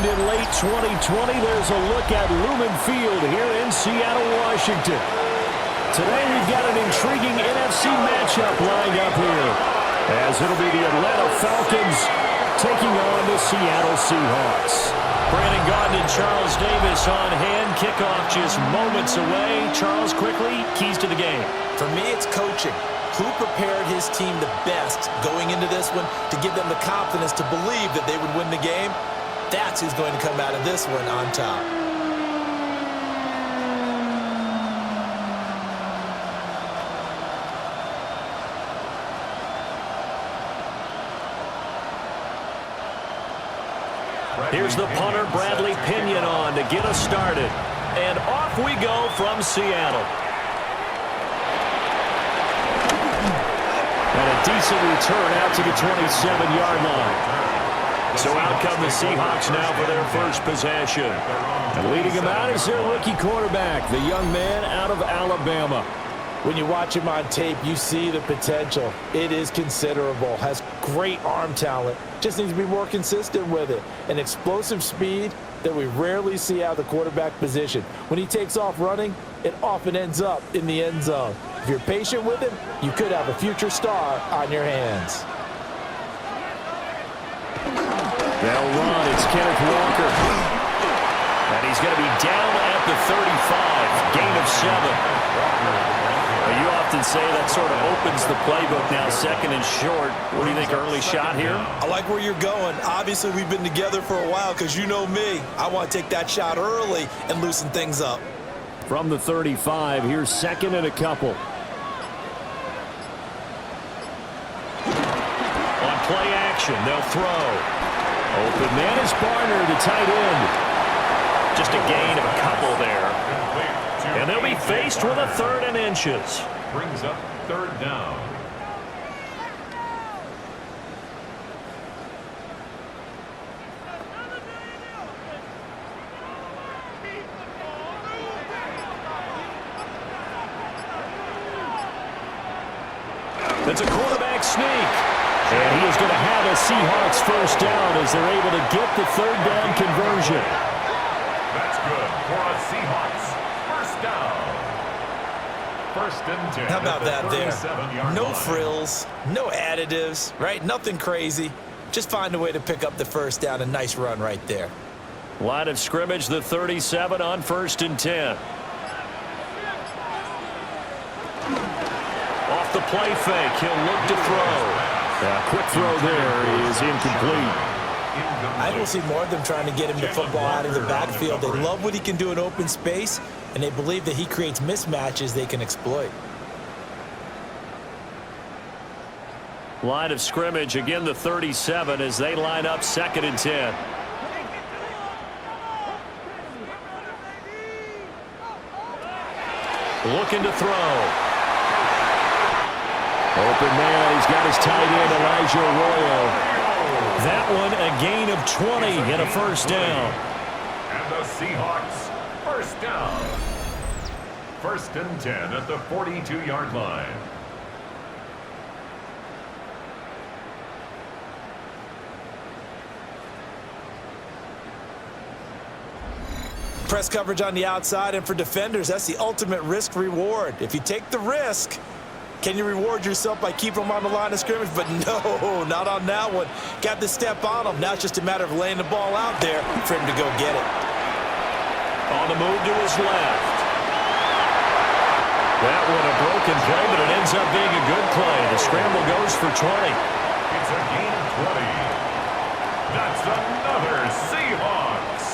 opened in late 2020, there's a look at Lumen Field here in Seattle, Washington. Today we've got an intriguing NFC matchup lined up here, as it'll be the Atlanta Falcons taking on the Seattle Seahawks. Brandon Gaudin and Charles Davis on hand. Kickoff just moments away. Charles, quickly, keys to the game. For me, it's coaching. Who prepared his team the best going into this one to give them the confidence to believe that they would win the game? That's who's going to come out of this one on top. Here's the punter, Bradley Pinion, on to get us started. And off we go from Seattle. And a decent return out to the 27-yard line. So out come the Seahawks now for their first possession. And leading them out is their rookie quarterback, the young man out of Alabama. When you watch him on tape, you see the potential. It is considerable. Has great arm talent. Just needs to be more consistent with it. An explosive speed that we rarely see out of the quarterback position. When he takes off running, it often ends up in the end zone. If you're patient with him, you could have a future star on your hands. They'll run. It's Kenneth Walker. And he's going to be down at the 35. Gain of 7. You often say that sort of opens the playbook now, second and short. What do you think, early shot here? I like where you're going. Obviously, we've been together for a while because you know me. I want to take that shot early and loosen things up. From the 35, here's second and a couple. On play action, they'll throw. Open man is Barner, the tight end. Just a gain of a couple there. And they'll be faced with a 3rd and inches. Brings up 3rd down. It's a quarterback sneak. And he is going to have a Seahawks first down as they're able to get the 3rd down conversion. That's good for a Seahawks. First down. 1st and 10. How about that there? No line. frills, no additives, right? Nothing crazy. Just find a way to pick up the first down. A nice run right there. Line of scrimmage, the 37 on 1st and 10. Off the play fake, he'll look to throw. Quick throw there is incomplete. I will see more of them trying to get him the football out of the backfield. They love what he can do in open space, and they believe that he creates mismatches they can exploit. Line of scrimmage, again the 37 as they line up 2nd and 10. Looking to throw. Open man, he's got his tight end, Elijah Arroyo. That one a gain of 20 and a first down. And the Seahawks first down. 1st and 10 at the 42-yard line. Press coverage on the outside, and for defenders, that's the ultimate risk reward. If you take the risk, can you reward yourself by keeping them on the line of scrimmage? But no, not on that one. Got the step on him. Now it's just a matter of laying the ball out there for him to go get it. On the move to his left. That one a broken play, but it ends up being a good play. The scramble goes for 20. It's a gain of 20. That's another Seahawks.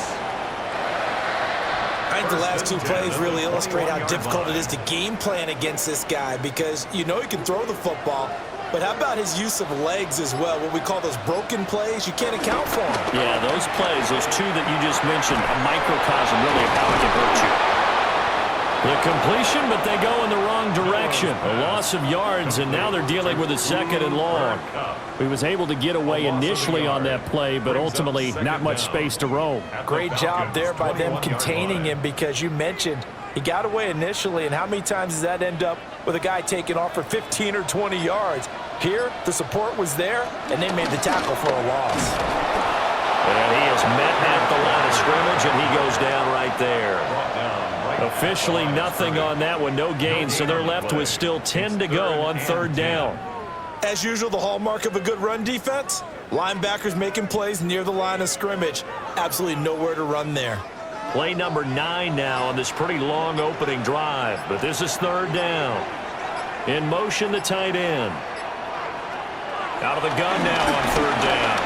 I think the last 2 plays really illustrate how difficult it is to game plan against this guy, because you know he can throw the football, but how about his use of legs as well? What we call those broken plays, you can't account for them. Yeah, those plays, those 2 that you just mentioned, a microcosm really of how it can hurt you. The completion, but they go in the wrong direction. A loss of yards, and now they're dealing with a 2nd and long. He was able to get away initially on that play, but ultimately not much space to roam. Great job there by them containing him, because you mentioned he got away initially, and how many times does that end up with a guy taking off for 15 or 20 yards? Here, the support was there, and they made the tackle for a loss. And he is met at the the line of scrimmage, and he goes down right there. Officially nothing on that one, no gain, so they're left with still 10 to go on third down. As usual, the hallmark of a good run defense, linebackers making plays near the line of scrimmage. Absolutely nowhere to run there. Play number 9 now on this pretty long opening drive, but this is third down. In motion, the tight end. Out of the gun now on third down.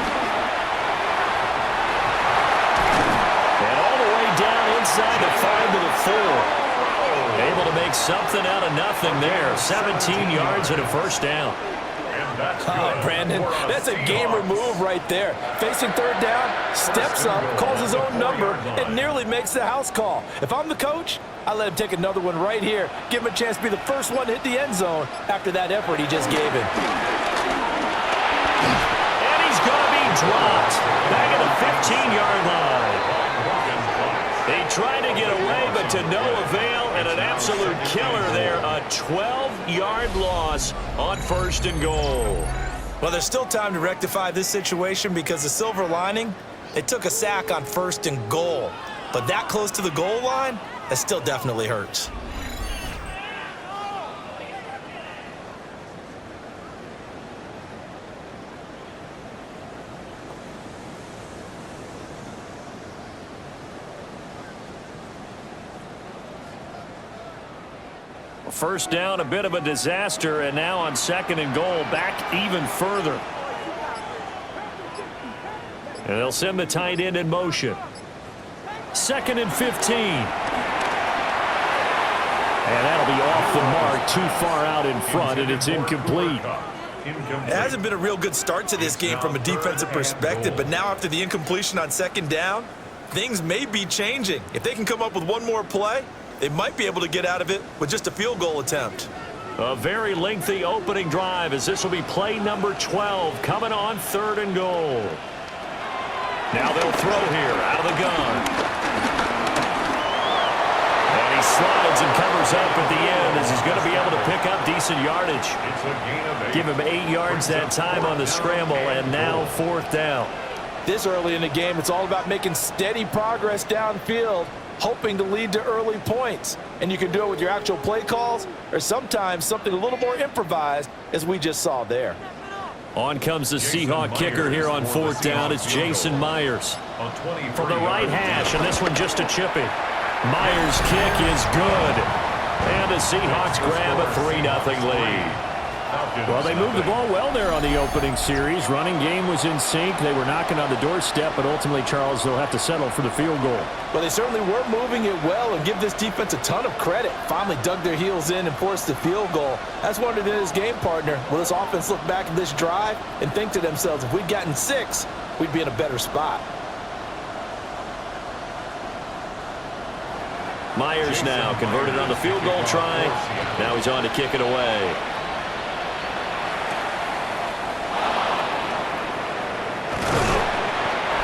And all the way down inside the 5 to the 4. Able to make something out of nothing there. 17 yards and a first down. Oh, Brandon, that's a game removed right there. Facing third down, steps up, calls his own number, and nearly makes the house call. If I'm the coach, I let him take another one right here. Give him a chance to be the first one to hit the end zone after that effort he just gave him. And he's going to be dropped. Back at the 15-yard line. He tried to get away, but to no avail, and an absolute killer there. A 12-yard loss on first and goal. Well, there's still time to rectify this situation because the silver lining, it took a sack on first and goal. But that close to the goal line, that still definitely hurts. First down, a bit of a disaster, and now on second and goal, back even further. And they'll send the tight end in motion. Second and 15. And that'll be off the mark, too far out in front, and it's incomplete. It hasn't been a real good start to this game from a defensive perspective, but now after the incompletion on second down, things may be changing. If they can come up with one more play, they might be able to get out of it with just a field goal attempt. A very lengthy opening drive as this will be play number 12 coming on third and goal. Now they'll throw here out of the gun. And he slides and covers up at the end as he's going to be able to pick up decent yardage. Give him 8 yards that time on the scramble, and now fourth down. This early in the game, it's all about making steady progress downfield, hoping to lead to early points. And you can do it with your actual play calls or sometimes something a little more improvised, as we just saw there. On comes the Seahawk kicker here on fourth down. It's Jason Myers from the right hash, and this one just a chippy. Myers' kick is good. And the Seahawks grab a 3-0 lead. Well, they moved the ball well there on the opening series. Running game was in sync. They were knocking on the doorstep, but ultimately, Charles, they'll have to settle for the field goal. Well, they certainly were moving it well, and give this defense a ton of credit. Finally dug their heels in and forced the field goal. That's one of his game partner. Will this offense look back at this drive and think to themselves, if we'd gotten 6, we'd be in a better spot. Myers now converted on the field goal try. Now he's on to kick it away.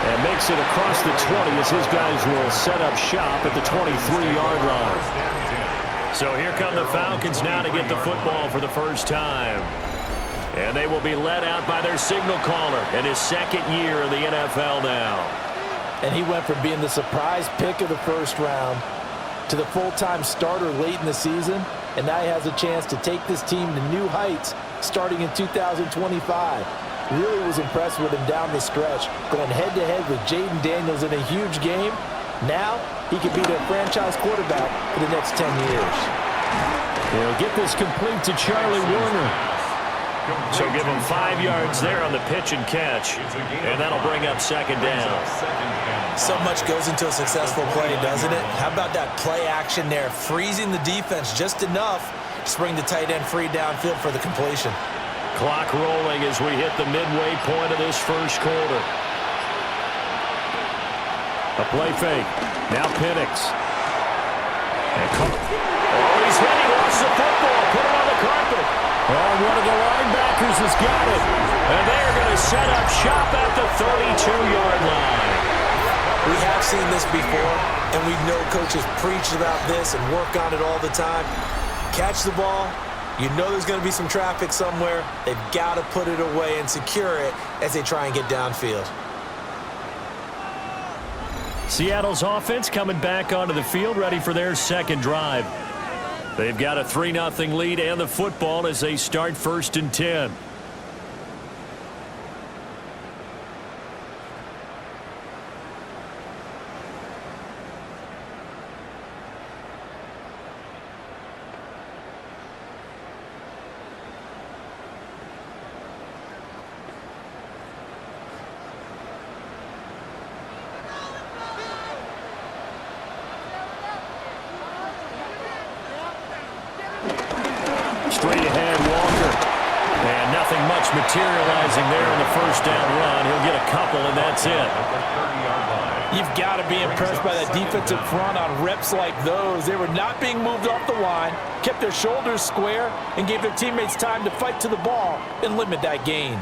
And makes it across the 20 as his guys will set up shop at the 23-yard line. So here come the Falcons now to get the football for the first time. And they will be led out by their signal caller in his second year in the NFL now. And he went from being the surprise pick of the first round to the full-time starter late in the season, and now he has a chance to take this team to new heights starting in 2025. Really was impressed with him down the stretch, going head-to-head with Jaden Daniels in a huge game. Now he could be their franchise quarterback for the next 10 years. They'll get this complete to Charlie Warner. So give him 5 yards there on the pitch and catch, and that'll bring up second down. So much goes into a successful play, doesn't it? How about that play action there, freezing the defense just enough to bring the tight end free downfield for the completion. Clock rolling as we hit the midway point of this first quarter. A play fake. Now Penix. He's ready. Lost the football. Put it on the carpet. Oh, one of the linebackers has got it. And they're going to set up shop at the 32-yard line. We have seen this before, and we know coaches preach about this and work on it all the time. Catch the ball. You know there's going to be some traffic somewhere. They've got to put it away and secure it as they try and get downfield. Seattle's offense coming back onto the field, ready for their second drive. They've got a 3-0 lead and the football as they start 1st and 10. Straight ahead, Walker. And nothing much materializing there in the first down run. He'll get a couple, and that's it. You've got to be impressed by that defensive front on reps like those. They were not being moved off the line, kept their shoulders square, and gave their teammates time to fight to the ball and limit that gain.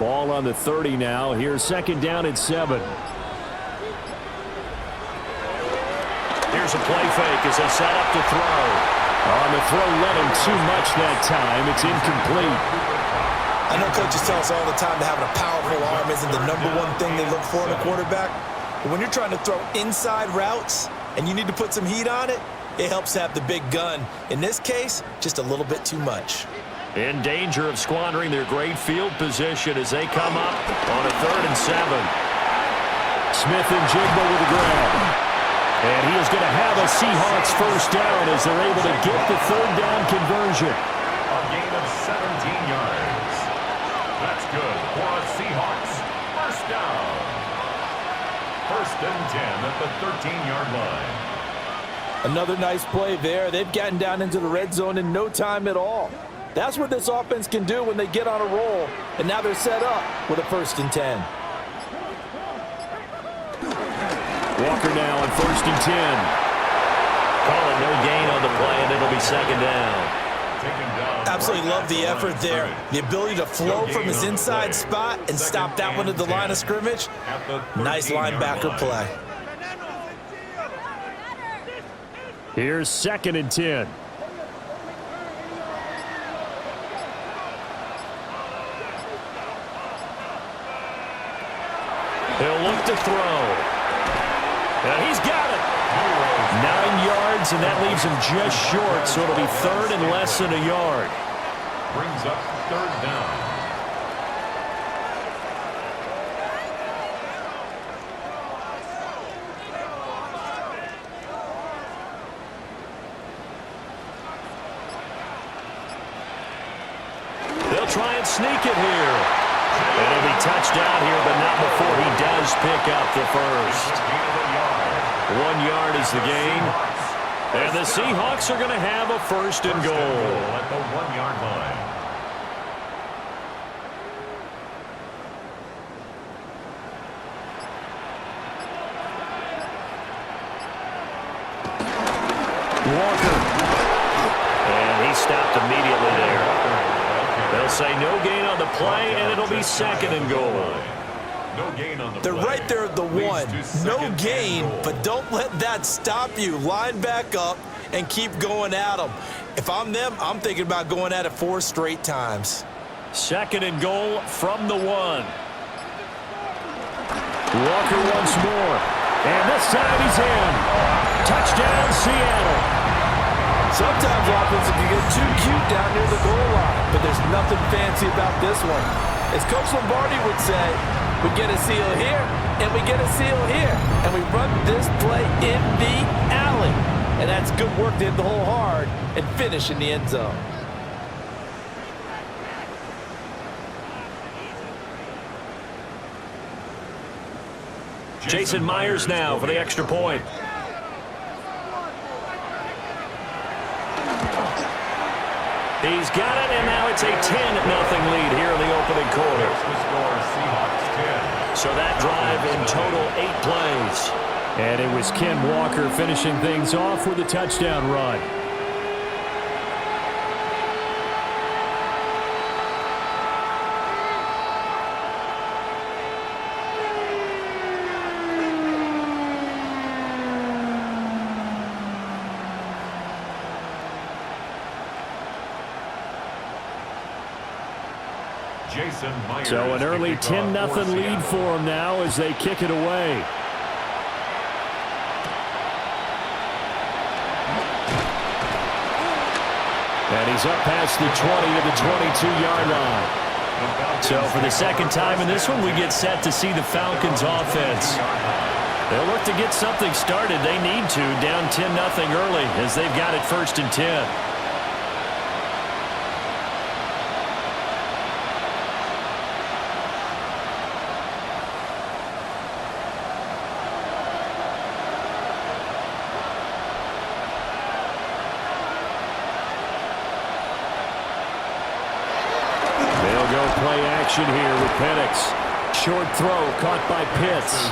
Ball on the 30 now. Here's 2nd down and 7. Here's a play fake as they set up to throw. On the throw, led him too much that time. It's incomplete. I know coaches tell us all the time that having a powerful arm isn't the #1 thing they look for in a quarterback. But when you're trying to throw inside routes and you need to put some heat on it, it helps to have the big gun. In this case, just a little bit too much. In danger of squandering their great field position as they come up on a 3rd and 7. Smith and Jigba with the grab. And he is going to have a Seahawks first down as they're able to get the 3rd down conversion. A gain of 17 yards. That's good for a Seahawks first down. 1st and 10 at the 13-yard line. Another nice play there. They've gotten down into the red zone in no time at all. That's what this offense can do when they get on a roll. And now they're set up with a 1st and 10. Walker now on 1st and 10. Call it no gain on the play, and it'll be 2nd down. Absolutely love the effort there. The ability to flow from his inside spot and stop that one at the line of scrimmage. Nice linebacker play. Here's 2nd and 10. He'll look to throw. And he's got it. 9 yards, and that leaves him just short, so it'll be 3rd and less than a yard. Brings up 3rd down. They'll try and sneak it here. And it'll be touchdown here, but not before he does pick up the first. 1 yard is the gain. And the Seahawks are going to have a 1st and goal. At the 1-yard line. Walker. And he stopped immediately there. They'll say no gain on the play, and it'll be 2nd and goal. No gain on the They're play. right there at the 1. No gain, but don't let that stop you. Line back up and keep going at them. If I'm them, I'm thinking about going at it 4 straight times. 2nd and goal from the 1. Walker once more. And this time he's in. Touchdown, Seattle. Sometimes offenses can get too cute down near the goal line, but there's nothing fancy about this one. As Coach Lombardi would say, we get a seal here, and we get a seal here, and we run this play in the alley. And that's good work to hit the hole hard and finish in the end zone. Jason Myers now for the extra point. He's got it, and now it's a 10-0 lead here in the opening quarter. So that drive in total 8 plays. And it was Ken Walker finishing things off with a touchdown run. So an early 10-0 lead for them now as they kick it away. And he's up past the 20 to the 22-yard line. So for the second time in this one, we get set to see the Falcons offense. They'll look to get something started. They need to, down 10-0 early as they've got it 1st and 10. They'll go play action here with Penix. Short throw caught by Pitts.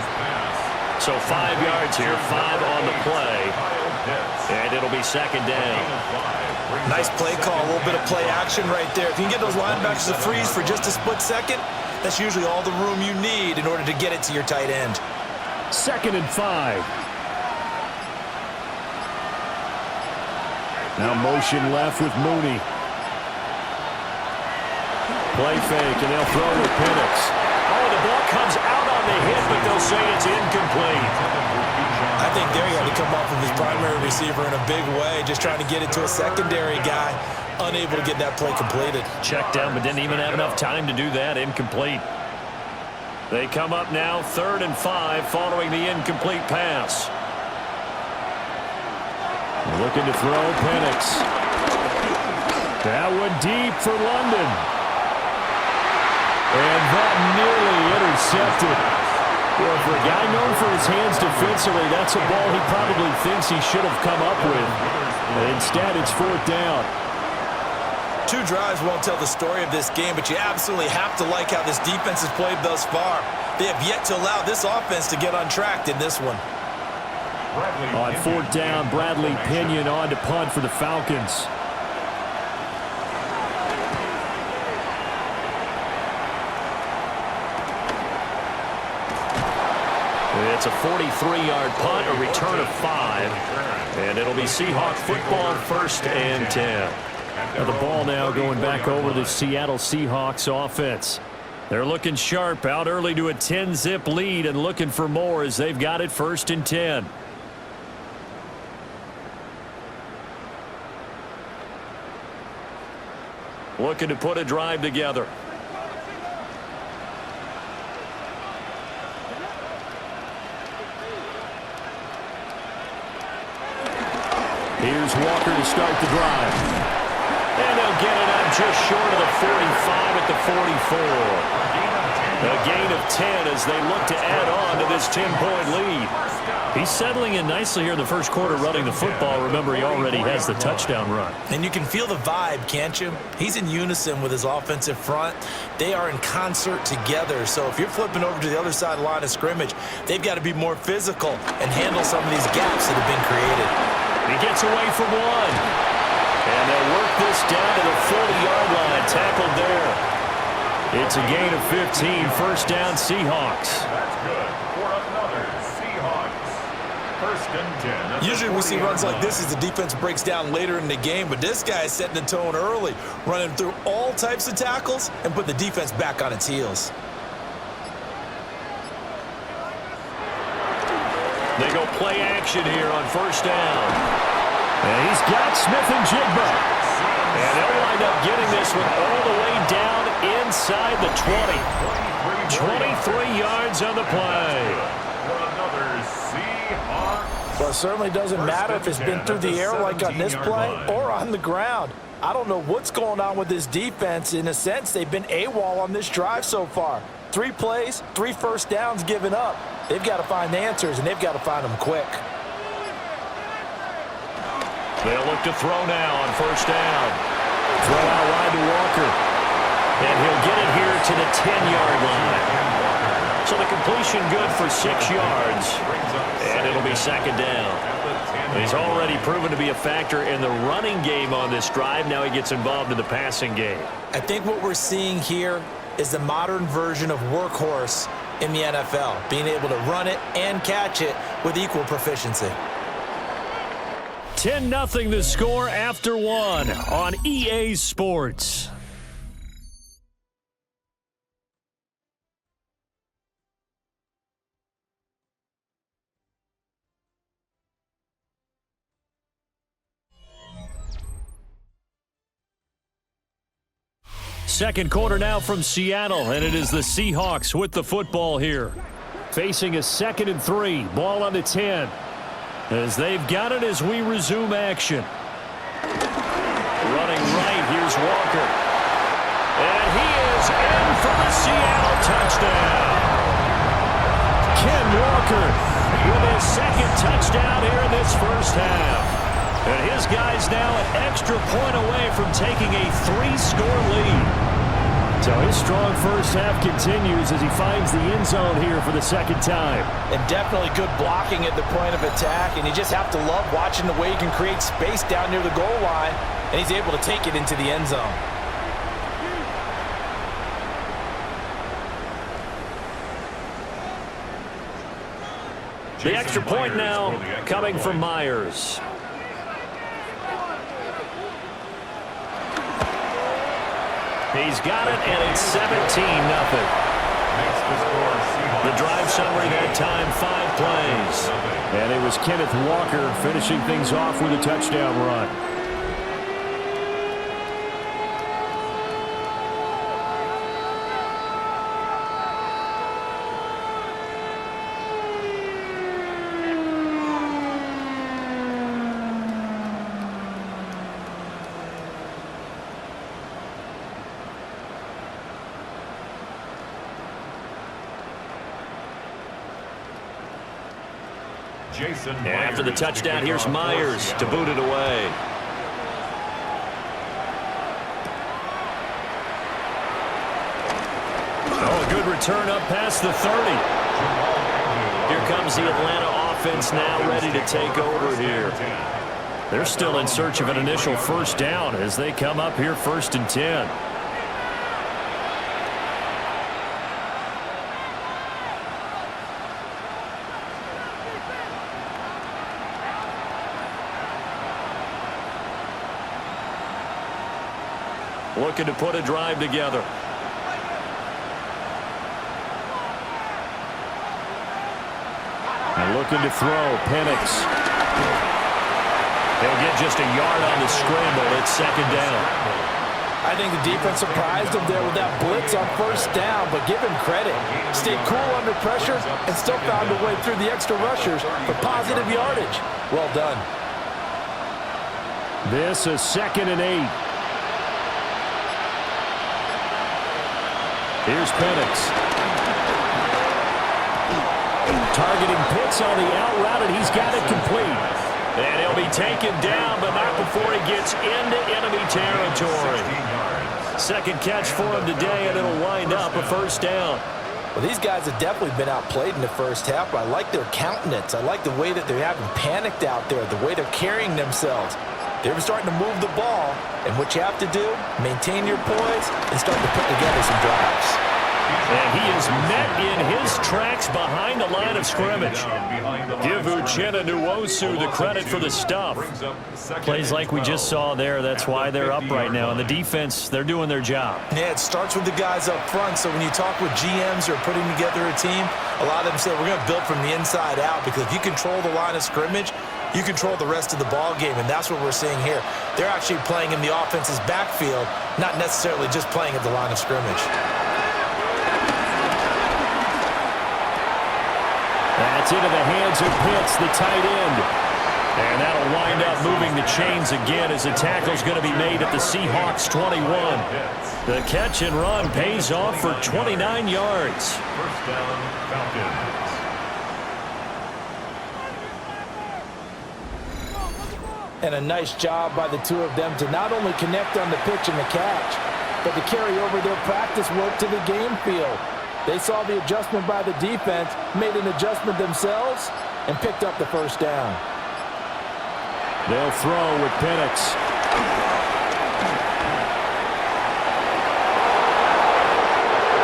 So 5 yards here, 5 on the play. And it'll be 2nd down. Nice play call, a little bit of play action right there. If you can get those linebackers to freeze for just a split second, that's usually all the room you need in order to get it to your tight end. 2nd and 5. Now motion left with Mooney. Play fake, and they'll throw with Penix. Oh, the ball comes out on the hit, but they'll say it's incomplete. I think there he had to come off of his primary receiver in a big way, just trying to get it to a secondary guy, unable to get that play completed. Checked down, but didn't even have enough time to do that. Incomplete. They come up now, 3rd and 5, following the incomplete pass. Looking to throw, Penix. That one deep for London. And that nearly intercepted. Well, for a guy known for his hands defensively, that's a ball he probably thinks he should have come up with. Instead, it's 4th down. 2 drives won't tell the story of this game, but you absolutely have to like how this defense has played thus far. They have yet to allow this offense to get untracked in this one. On 4th down, Bradley Pinion on to punt for the Falcons. It's a 43-yard punt, a return of 5. And it'll be Seahawks football, 1st and 10. Now the ball now going back over the Seattle Seahawks offense. They're looking sharp, out early to a 10-zip lead and looking for more as they've got it 1st and 10. Looking to put a drive together. Here's Walker to start the drive. And they'll get it up just short of the 45 at the 44. A gain of 10 as they look to add on to this 10-point lead. He's settling in nicely here in the first quarter running the football. Remember, he already has the touchdown run. And you can feel the vibe, can't you? He's in unison with his offensive front. They are in concert together. So if you're flipping over to the other side of the line of scrimmage, they've got to be more physical and handle some of these gaps that have been created. He gets away from one. And they'll work this down to the 40-yard line. Tackled there. It's a gain of 15. 1st down, Seahawks. That's good for another Seahawks. 1st and 10. Usually we see runs like this as the defense breaks down later in the game, but this guy is setting the tone early, running through all types of tackles and put the defense back on its heels. They go play action here on 1st down. And he's got Smith and Jigba. And they'll wind up getting this one all the way down inside the 20. 23 yards on the play. Well, it certainly doesn't matter if it's been through the air like on this play or on the ground. I don't know what's going on with this defense. In a sense, they've been AWOL on this drive so far. 3 plays, 3 first downs given up. They've got to find answers, and they've got to find them quick. They'll look to throw now on 1st down. Throw out wide to Walker. And he'll get it here to the 10-yard line. So the completion good for 6 yards. And it'll be 2nd down. He's already proven to be a factor in the running game on this drive. Now he gets involved in the passing game. I think what we're seeing here is the modern version of workhorse in the NFL, being able to run it and catch it with equal proficiency. 10-0 the score after 1 on EA Sports. Second quarter now from Seattle, and it is the Seahawks with the football here. Facing a 2nd and 3, ball on the 10. As they've got it as we resume action. Running right, here's Walker. And he is in for the Seattle touchdown. Ken Walker with his 2nd touchdown here in this first half. And his guy's now an extra point away from taking a 3-score lead. So his strong first half continues as he finds the end zone here for the 2nd time. And definitely good blocking at the point of attack. And you just have to love watching the way he can create space down near the goal line. And he's able to take it into the end zone. The extra point now coming from Myers. He's got it, and it's 17-0. The drive summary that time, 5 plays. And it was Kenneth Walker finishing things off with a touchdown run. After the touchdown, here's Myers to boot it away. Oh, good return up past the 30. Here comes the Atlanta offense now ready to take over here. They're still in search of an initial first down as they come up here 1st and 10. Looking to put a drive together. And looking to throw, Penix. They'll get just a yard on the scramble. It's 2nd down. I think the defense surprised him there with that blitz on 1st down, but give him credit. Stayed cool under pressure and still found a way through the extra rushers for positive yardage. Well done. This is 2nd and 8. Here's Penix. Targeting Pitts on the out route, and he's got it complete. And he'll be taken down, but not before he gets into enemy territory. 2nd catch for him today, and it'll wind up a 1st down. Well, these guys have definitely been outplayed in the first half, but I like their countenance. I like the way that they haven't panicked out there, the way they're carrying themselves. They're starting to move the ball, and what you have to do, maintain your poise and start to put together some drives. And he is met in his tracks behind the line of scrimmage. Give Uchenna Nwosu the credit for the stuff. Plays like we just saw there, that's why they're up right now. And the defense, they're doing their job. Yeah, it starts with the guys up front. So when you talk with GMs who are putting together a team, a lot of them say we're going to build from the inside out, because if you control the line of scrimmage, you control the rest of the ball game, and that's what we're seeing here. They're actually playing in the offense's backfield, not necessarily just playing at the line of scrimmage. That's into the hands of Pitts, the tight end. And that'll wind up moving the chains again as the tackle's going to be made at the Seahawks 21. The catch and run pays off for 29 yards. 1st down, Falcons. And a nice job by the two of them to not only connect on the pitch and the catch, but to carry over their practice work to the game field. They saw the adjustment by the defense, made an adjustment themselves, and picked up the 1st down. They'll throw with Penix.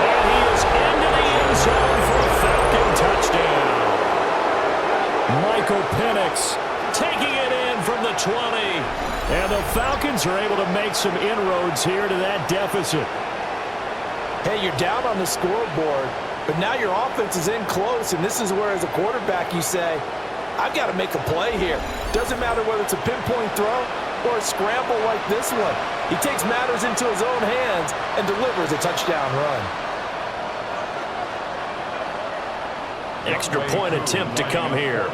And he is into the end zone for a Falcon touchdown. Michael Penix taking it in from the 20. And the Falcons are able to make some inroads here to that deficit. Hey, you're down on the scoreboard, but now your offense is in close, and this is where, as a quarterback, you say, I've got to make a play here. Doesn't matter whether it's a pinpoint throw or a scramble like this one. He takes matters into his own hands and delivers a touchdown run. Extra point attempt to come here.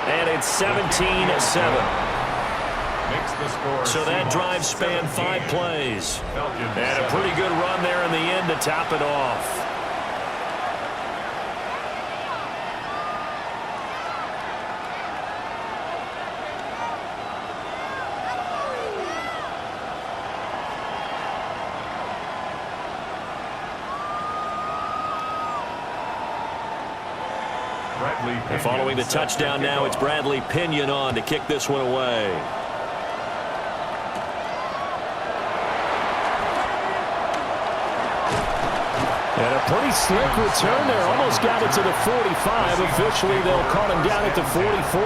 And it's 17-7. So that drive spanned 5 plays. And a pretty good run there in the end to top it off. And following the touchdown now, it's Bradley Pinion on to kick this one away. And a pretty slick return there. Almost got it to the 45. Officially, they'll call him down at the 44.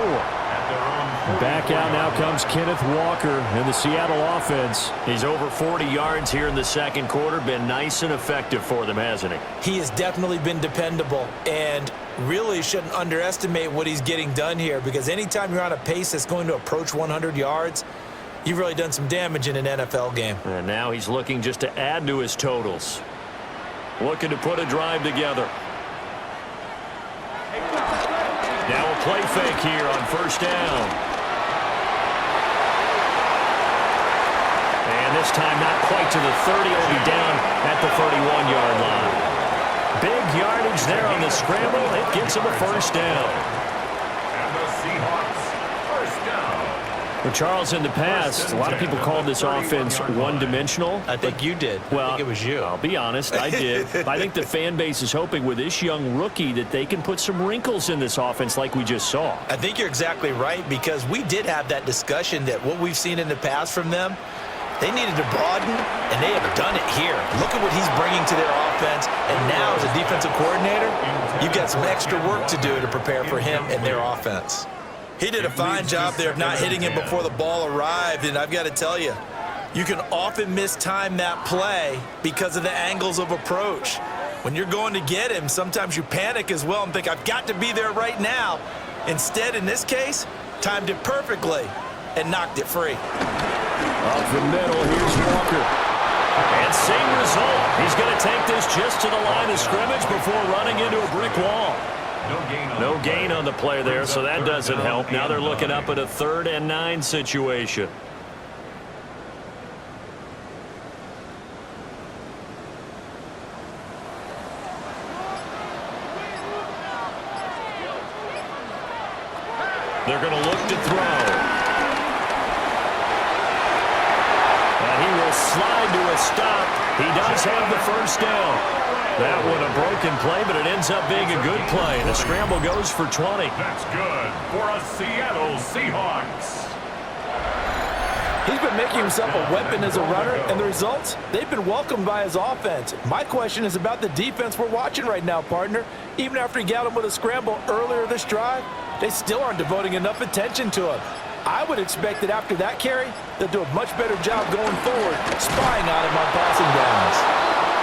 Back out now comes Kenneth Walker in the Seattle offense. He's over 40 yards here in the second quarter. Been nice and effective for them, hasn't he? He has definitely been dependable, and really shouldn't underestimate what he's getting done here, because anytime you're on a pace that's going to approach 100 yards, you've really done some damage in an NFL game. And now he's looking just to add to his totals. Looking to put a drive together. Now a play fake here on first down. And this time not quite to the 30. It'll be down at the 31-yard line. Big yardage there on the scramble. It gets him a first down. And the Seahawks, first down. Well, Charles, in the past, a lot of people called this offense one-dimensional. I think you did. Well, I think it was you. I'll be honest, I did. I think the fan base is hoping with this young rookie that they can put some wrinkles in this offense like we just saw. I think you're exactly right, because we did have that discussion that what we've seen in the past from them, they needed to broaden, and they have done it here. Look at what he's bringing to their offense, and now as a defensive coordinator, you've got some extra work to do to prepare for him and their offense. He did a fine job there of not hitting him before the ball arrived, and I've got to tell you, you can often mistime that play because of the angles of approach. When you're going to get him, sometimes you panic as well and think, I've got to be there right now. Instead, in this case, timed it perfectly and knocked it free. Up the middle, here's Walker. And same result. He's going to take this just to the line of scrimmage before running into a brick wall. No gain on the play there, so that doesn't help. Now they're looking up at a 3rd and 9 situation. They're going to look to throw. And he will slide to a stop. He does have the first down. That one a broken play, but it ends up being a good play. The scramble goes for 20. That's good for a Seattle Seahawks. He's been making himself a weapon as a runner, and the results, they've been welcomed by his offense. My question is about the defense we're watching right now, partner. Even after he got him with a scramble earlier this drive, they still aren't devoting enough attention to him. I would expect that after that carry, they'll do a much better job going forward, spying on him on passing downs.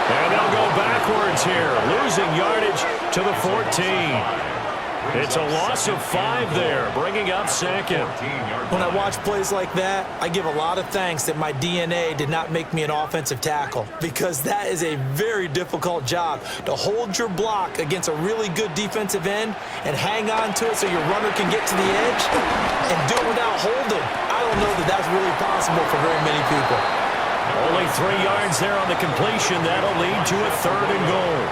And they'll go backwards here, losing yardage to the 14. It's a loss of 5 there, bringing up second. When I watch plays like that, I give a lot of thanks that my DNA did not make me an offensive tackle, because that is a very difficult job to hold your block against a really good defensive end and hang on to it so your runner can get to the edge and do it without holding. I don't know that that's really possible for very many people. Only 3 yards there on the completion. That'll lead to a 3rd and goal.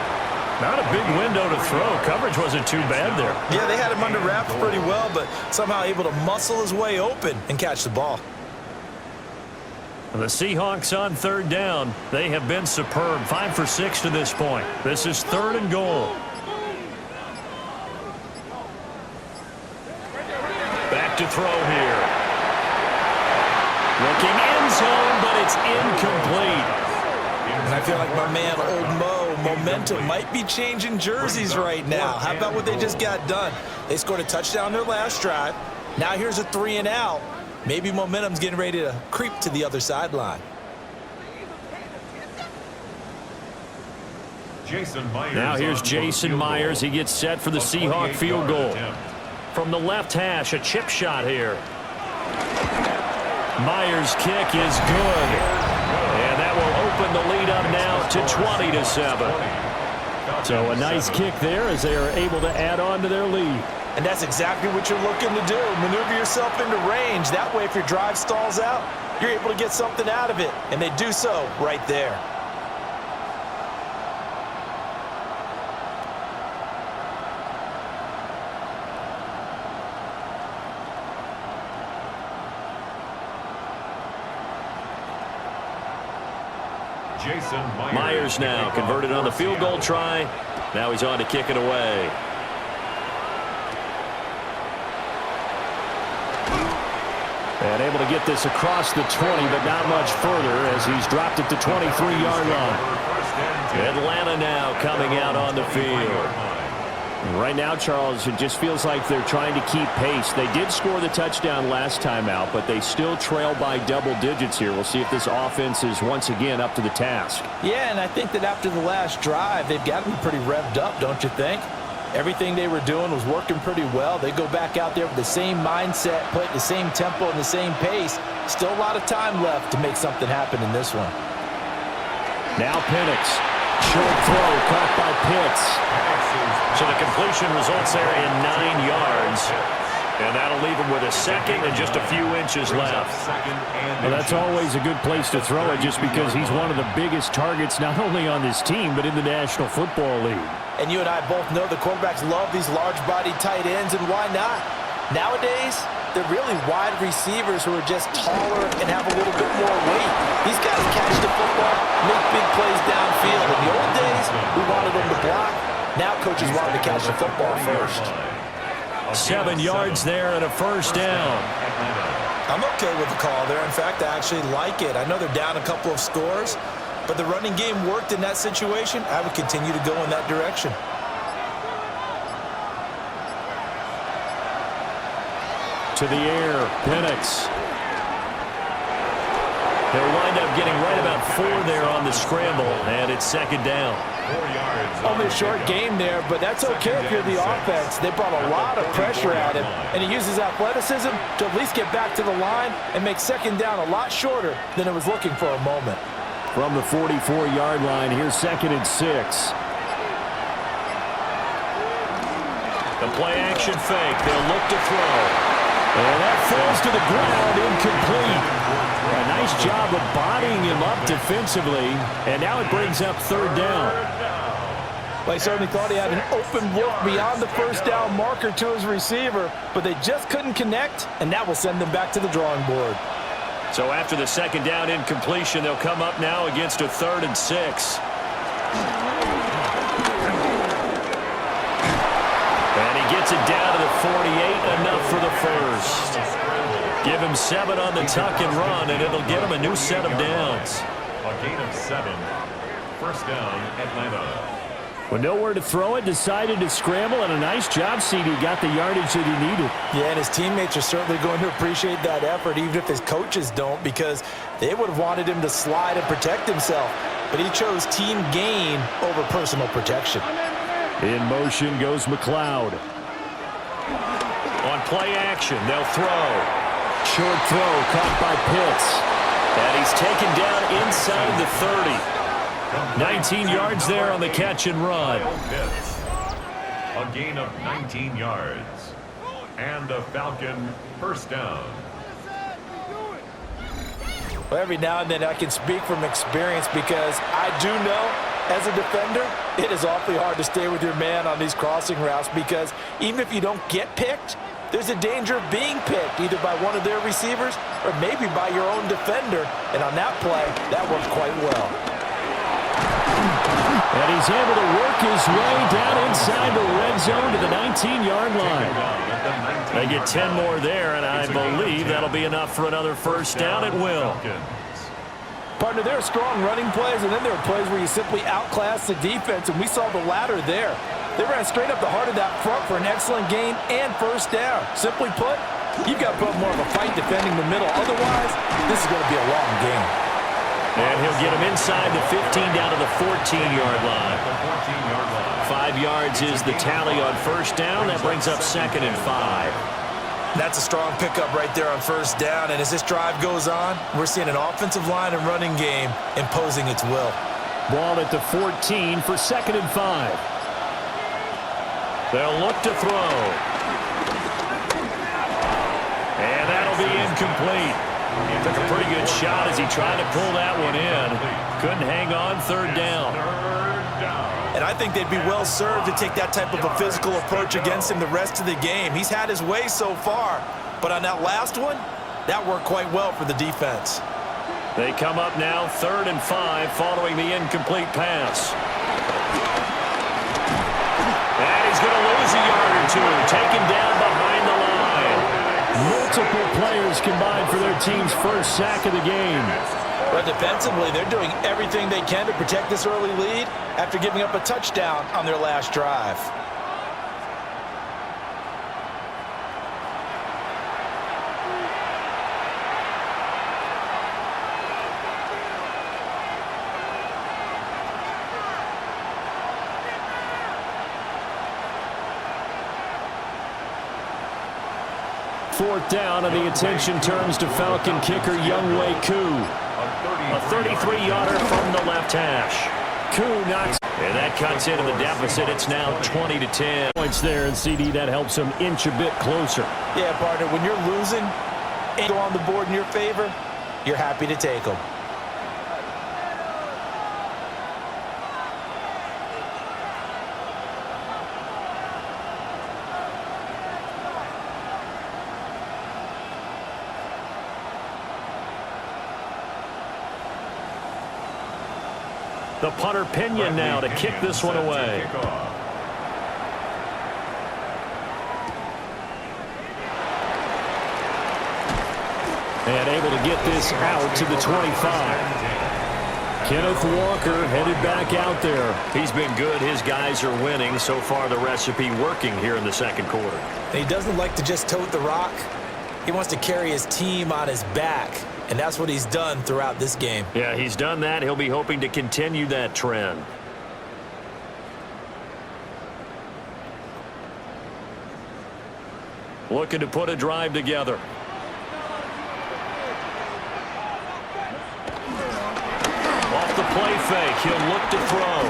Not a big window to throw. Coverage wasn't too bad there. Yeah, they had him under wraps pretty well, but somehow able to muscle his way open and catch the ball. The Seahawks on 3rd down. They have been superb. 5 for 6 to this point. This is 3rd and goal. Back to throw here. Looking end zone, but it's incomplete. And I feel like my man, Old Mo, momentum might be changing jerseys right now. How about what they just got done? They scored a touchdown their last drive. Now here's a 3 and out. Maybe momentum's getting ready to creep to the other sideline. Jason Myers now here's Jason Myers. He gets set for the Seahawk field goal. From the left hash, a chip shot here. Myers' kick is good. And that will open the lead up now to 20-7. So a nice kick there as they are able to add on to their lead. And that's exactly what you're looking to do. Maneuver yourself into range. That way, if your drive stalls out, you're able to get something out of it. And they do so right there. Myers now converted on the field goal try. Now he's on to kick it away. And able to get this across the 20, but not much further as he's dropped it to 23-yard line. Atlanta now coming out on the field. Right now, Charles, it just feels like they're trying to keep pace. They did score the touchdown last time out, but they still trail by double digits here. We'll see if this offense is once again up to the task. Yeah, and I think that after the last drive, they've got to be pretty revved up, don't you think? Everything they were doing was working pretty well. They go back out there with the same mindset, play at the same tempo and the same pace. Still a lot of time left to make something happen in this one. Now Penix. Short throw caught by Pitts. So the completion results there in 9 yards. And that'll leave him with a second and just a few inches left. Well, that's always a good place to throw it just because he's one of the biggest targets not only on this team but in the National Football League. And you and I both know the quarterbacks love these large-bodied tight ends, and why not? Nowadays, they're really wide receivers who are just taller and have a little bit more weight. These guys catch the football, make big plays downfield. In the old days, we wanted them to block. Now coaches want them to catch the football first. 7 yards there and a first down. I'm okay with the call there. In fact, I actually like it. I know they're down a couple of scores, but the running game worked in that situation. I would continue to go in that direction. To the air, Penix. They'll wind up getting right about 4 there on the scramble, and it's second down. 4 yards. Only a short game there, but that's okay if you're the offense. They brought a lot of pressure at him, and he uses athleticism to at least get back to the line and make second down a lot shorter than it was looking for a moment. From the 44-yard line, here's 2nd and 6. The play-action fake. They'll look to throw. And that falls to the ground, incomplete. A nice job of bodying him up defensively, and now it brings up 3rd down. Well, he certainly thought he had an open look beyond the first down marker to his receiver, but they just couldn't connect, and that will send them back to the drawing board. So after the 2nd down incompletion, they'll come up now against a 3rd and 6. And he gets it down to the 48, enough for the first. Give him 7 on the tuck and run, and it'll give him a new set of downs. A gain of 7. First down, Atlanta. With nowhere to throw it, decided to scramble, and a nice job, CD. Got the yardage that he needed. Yeah, and his teammates are certainly going to appreciate that effort, even if his coaches don't, because they would have wanted him to slide and protect himself. But he chose team gain over personal protection. In motion goes McLeod. On play action, they'll throw. Short throw caught by Pitts. And he's taken down inside the 30. 19 yards there on the catch and run. A gain of 19 yards. And a Falcon first down. Well, every now and then I can speak from experience because I do know as a defender, it is awfully hard to stay with your man on these crossing routes because even if you don't get picked, there's a danger of being picked either by one of their receivers or maybe by your own defender. And on that play, that worked quite well. And he's able to work his way down inside the red zone to the 19-yard line. They get 10 more there, and I believe that'll be enough for another first down. It will. Partner, there are strong running plays, and then there are plays where you simply outclass the defense, and we saw the latter there. They ran straight up the heart of that front for an excellent gain and first down. Simply put, you've got to put more of a fight defending the middle. Otherwise, this is going to be a long game. And he'll get him inside the 15 down to the 14-yard line. The 14-yard line. 5 yards is the tally on first down. That brings up 2nd and 5. That's a strong pickup right there on first down. And as this drive goes on, we're seeing an offensive line and running game imposing its will. Ball at the 14 for 2nd and 5. They'll look to throw. And that'll be incomplete. Took a pretty good shot as he tried to pull that one in. Couldn't hang on, 3rd down. And I think they'd be well served to take that type of a physical approach against him the rest of the game. He's had his way so far, but on that last one, that worked quite well for the defense. They come up now 3rd and 5 following the incomplete pass. And he's going to lose a yard or two, taken down behind the line. Multiple players combined for their team's first sack of the game. But defensively, they're doing everything they can to protect this early lead after giving up a touchdown on their last drive. Fourth down, and the attention turns to Falcon kicker Younghoe Koo. A 33-yarder from the left hash. Koo knocks, and that cuts into the deficit. It's now 20-10. Points there, and CD, that helps him inch a bit closer. Yeah, partner, when you're losing and go on the board in your favor, you're happy to take them. The punter Pinion now to kick this one away. And able to get this out to the 25. Kenneth Walker headed back out there. He's been good. His guys are winning. So far, the recipe working here in the second quarter. And he doesn't like to just tote the rock. He wants to carry his team on his back. And that's what he's done throughout this game. Yeah, he's done that. He'll be hoping to continue that trend. Looking to put a drive together. Off the play fake, he'll look to throw.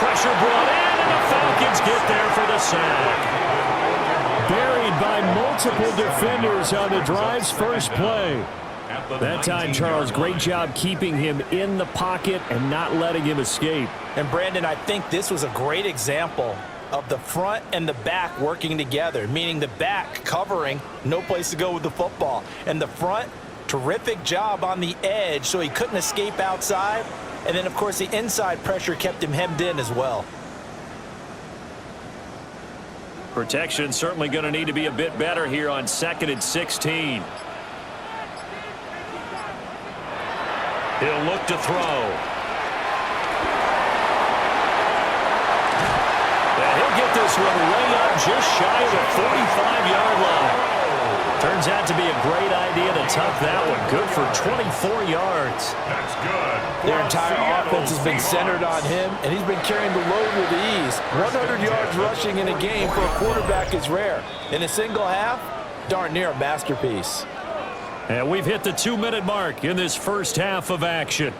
Pressure brought in, and the Falcons get there for the sack. Buried by multiple defenders on the drive's first play. That time, Charles, great job keeping him in the pocket and not letting him escape. And, Brandon, I think this was a great example of the front and the back working together, meaning the back covering, no place to go with the football. And the front, terrific job on the edge so he couldn't escape outside. And then, of course, the inside pressure kept him hemmed in as well. Protection certainly going to need to be a bit better here on 2nd and 16. He'll look to throw. And he'll get this one way up just shy of the 45-yard line. Turns out to be a great idea to tuck that one. Good for 24 yards. That's good. Their entire offense has been centered on him, and he's been carrying the load with ease. 100 yards rushing in a game for a quarterback is rare. In a single half, darn near a masterpiece. And we've hit the 2-minute mark in this first half of action.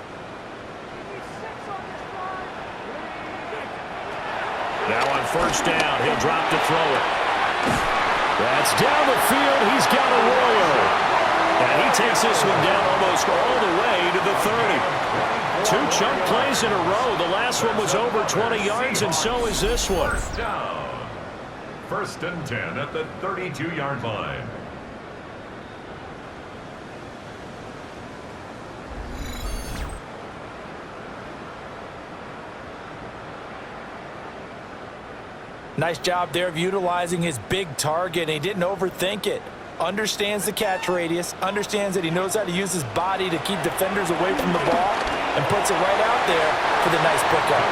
Now on first down, he'll drop to throw it. That's down the field. He's got a roller. And he takes this one down almost all the way to the 30. 2 chunk plays in a row. The last one was over 20 yards, and so is this one. First down. 1st and 10 at the 32-yard line. Nice job there of utilizing his big target. He didn't overthink it. Understands the catch radius, understands that he knows how to use his body to keep defenders away from the ball, and puts it right out there for the nice pickup.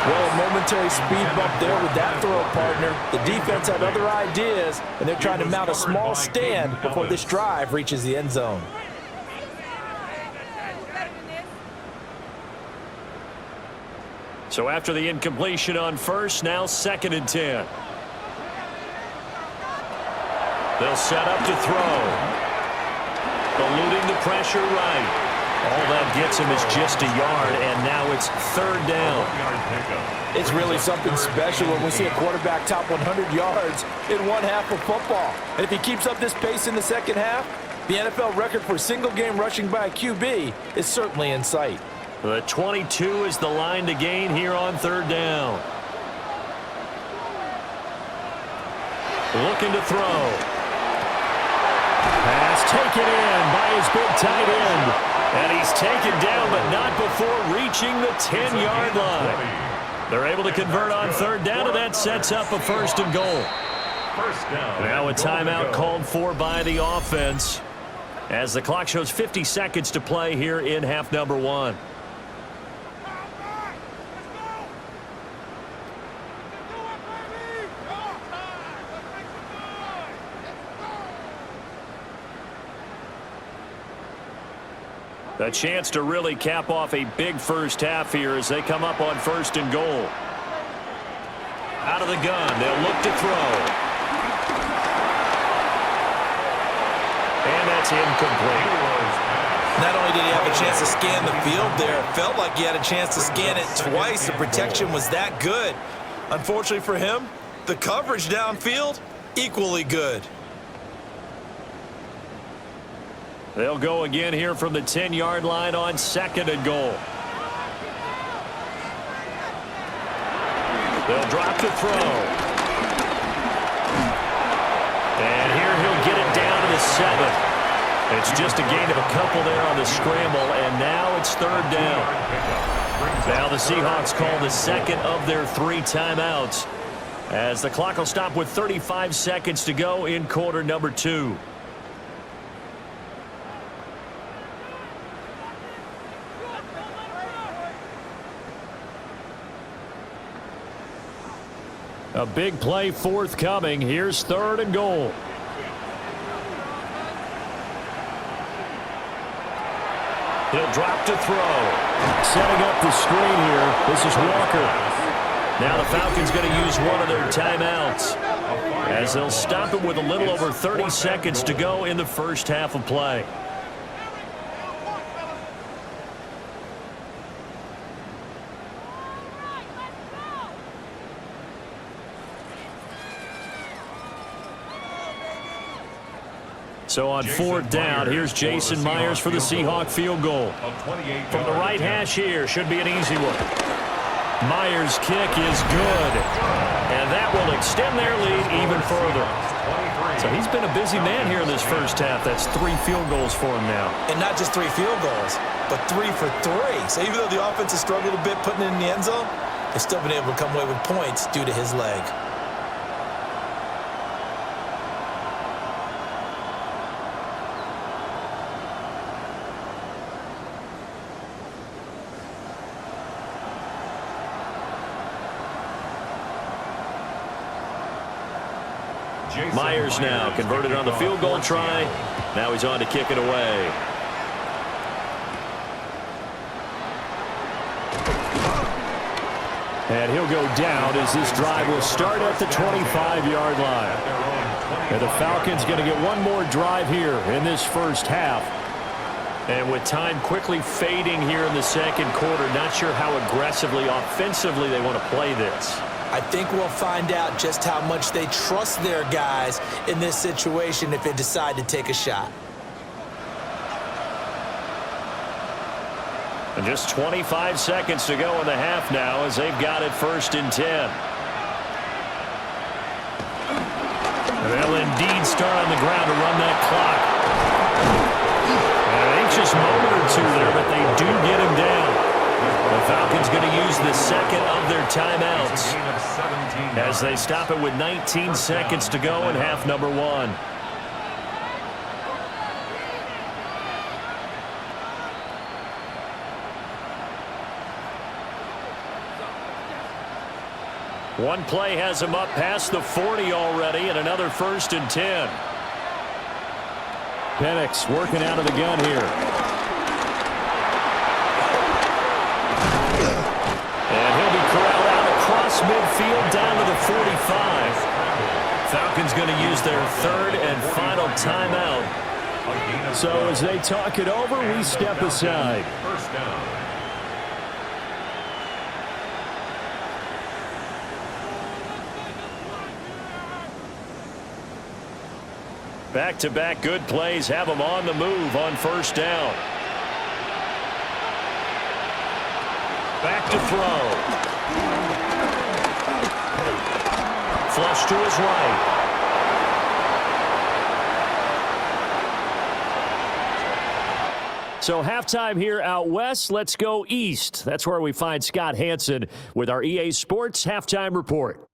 Well, a momentary speed bump there with that throw, partner. The defense had other ideas, and they're trying to mount a small stand before this drive reaches the end zone. So after the incompletion on first, now 2nd and 10. They'll set up to throw. Eluding the pressure right. All that gets him is just a yard, and now it's 3rd down. It's really something special when we see a quarterback top 100 yards in one half of football. And if he keeps up this pace in the second half, the NFL record for single-game rushing by a QB is certainly in sight. The 22 is the line to gain here on 3rd down. Looking to throw. Pass taken in by his big tight end. And he's taken down, but not before reaching the 10-yard line. They're able to convert on 3rd down, and that sets up a 1st and goal. Now a timeout called for by the offense as the clock shows 50 seconds to play here in half number 1. A chance to really cap off a big first half here as they come up on 1st and goal. Out of the gun, they'll look to throw. And that's incomplete. Not only did he have a chance to scan the field there, it felt like he had a chance to scan it twice. The protection was that good. Unfortunately for him, the coverage downfield, equally good. They'll go again here from the 10-yard line on 2nd and goal. They'll drop to throw. And here he'll get it down to the 7. It's just a gain of a couple there on the scramble, and now it's 3rd down. Now the Seahawks call the 2nd of their 3 timeouts as the clock will stop with 35 seconds to go in quarter number 2. A big play forthcoming. Here's 3rd and goal. He'll drop to throw. Setting up the screen here. This is Walker. Now the Falcons going to use one of their timeouts as they'll stop it with a little over 30 seconds to go in the first half of play. So on 4th down, here's Jason Myers for the Seahawk field goal. From the right hash here, should be an easy one. Myers' kick is good. And that will extend their lead even further. So he's been a busy man here in this first half. That's 3 field goals for him now. And not just 3 field goals, but 3 for 3. So even though the offense has struggled a bit putting it in the end zone, they've still been able to come away with points due to his leg. Myers now converted on the field goal try. Now he's on to kick it away. And he'll go down as this drive will start at the 25-yard line. And the Falcons going to get one more drive here in this first half. And with time quickly fading here in the second quarter, not sure how aggressively, offensively they want to play this. I think we'll find out just how much they trust their guys in this situation if they decide to take a shot. And just 25 seconds to go in the half now as they've got it 1st and 10. They'll indeed start on the ground to run that clock. An anxious moment or two there, but they do get him down. The Falcons going to use the 2nd of their timeouts as they stop it with 19 seconds to go in half number 1. One play has him up past the 40 already, and another 1st and 10. Penix working out of the gun here. And he'll be midfield down to the 45. Falcons going to use their third and final timeout. So as they talk it over, we step aside. First down. Back-to-back good plays have them on the move on first down. Back to throw. Flush to his right. So halftime here out west. Let's go east. That's where we find Scott Hanson with our EA Sports Halftime Report.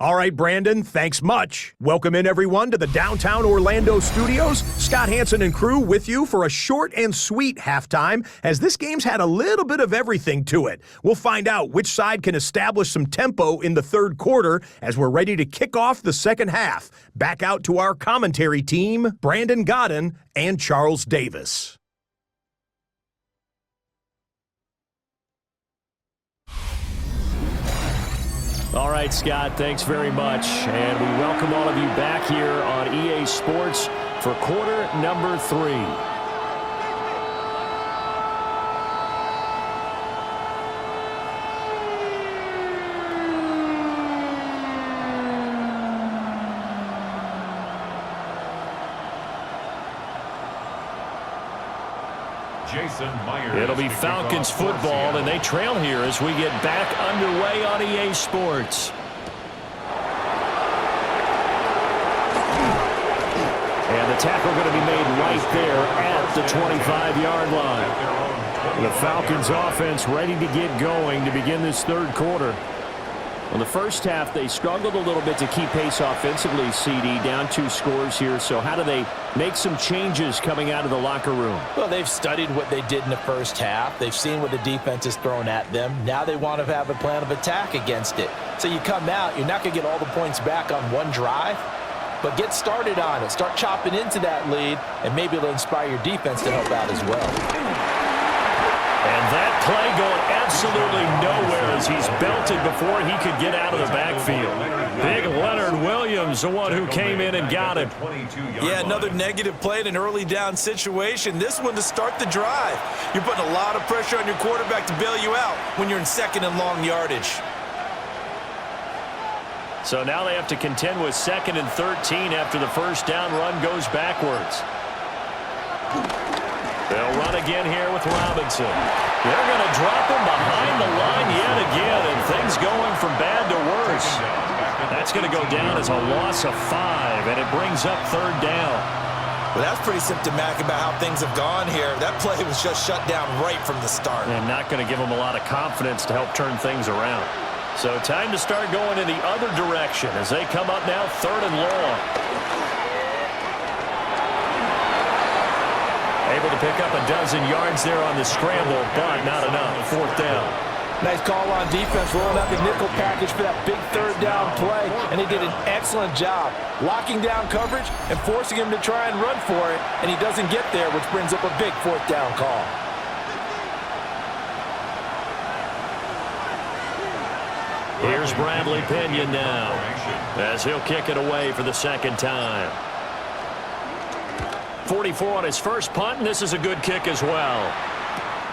All right, Brandon, thanks much. Welcome in, everyone, to the downtown Orlando studios. Scott Hanson and crew with you for a short and sweet halftime, as this game's had a little bit of everything to it. We'll find out which side can establish some tempo in the third quarter as we're ready to kick off the second half. Back out to our commentary team, Brandon Godden and Charles Davis. All right, Scott, thanks very much. And we welcome all of you back here on EA Sports for quarter number 3. It'll be Falcons football, and they trail here as we get back underway on EA Sports. And the tackle going to be made right there at the 25-yard line. The Falcons offense ready to get going to begin this third quarter. In the first half, they struggled a little bit to keep pace offensively, CD, down 2 scores here. So how do they make some changes coming out of the locker room? Well, they've studied what they did in the first half. They've seen what the defense is throwing at them. Now they want to have a plan of attack against it. So you come out, you're not going to get all the points back on one drive, but get started on it. Start chopping into that lead, and maybe it'll inspire your defense to help out as well. And that play going absolutely nowhere as he's belted before he could get out of the backfield. Big Leonard Williams, the one who came in and got him. Yeah, another negative play in an early down situation. This one to start the drive. You're putting a lot of pressure on your quarterback to bail you out when you're in second and long yardage. So now they have to contend with 2nd and 13 after the first down run goes backwards. They'll run again here with Robinson. They're going to drop him behind the line yet again, and things going from bad to worse. That's going to go down as a loss of 5, and it brings up 3rd down. Well, that's pretty symptomatic about how things have gone here. That play was just shut down right from the start. And not going to give them a lot of confidence to help turn things around. So time to start going in the other direction as they come up now 3rd and long. Able to pick up a dozen yards there on the scramble, but not enough. 4th down. Nice call on defense, rolling out the nickel package for that big 3rd down play, and they did an excellent job locking down coverage and forcing him to try and run for it, and he doesn't get there, which brings up a big 4th down call. Here's Bradley Pinion now as he'll kick it away for the 2nd time. 44 on his first punt, and this is a good kick as well.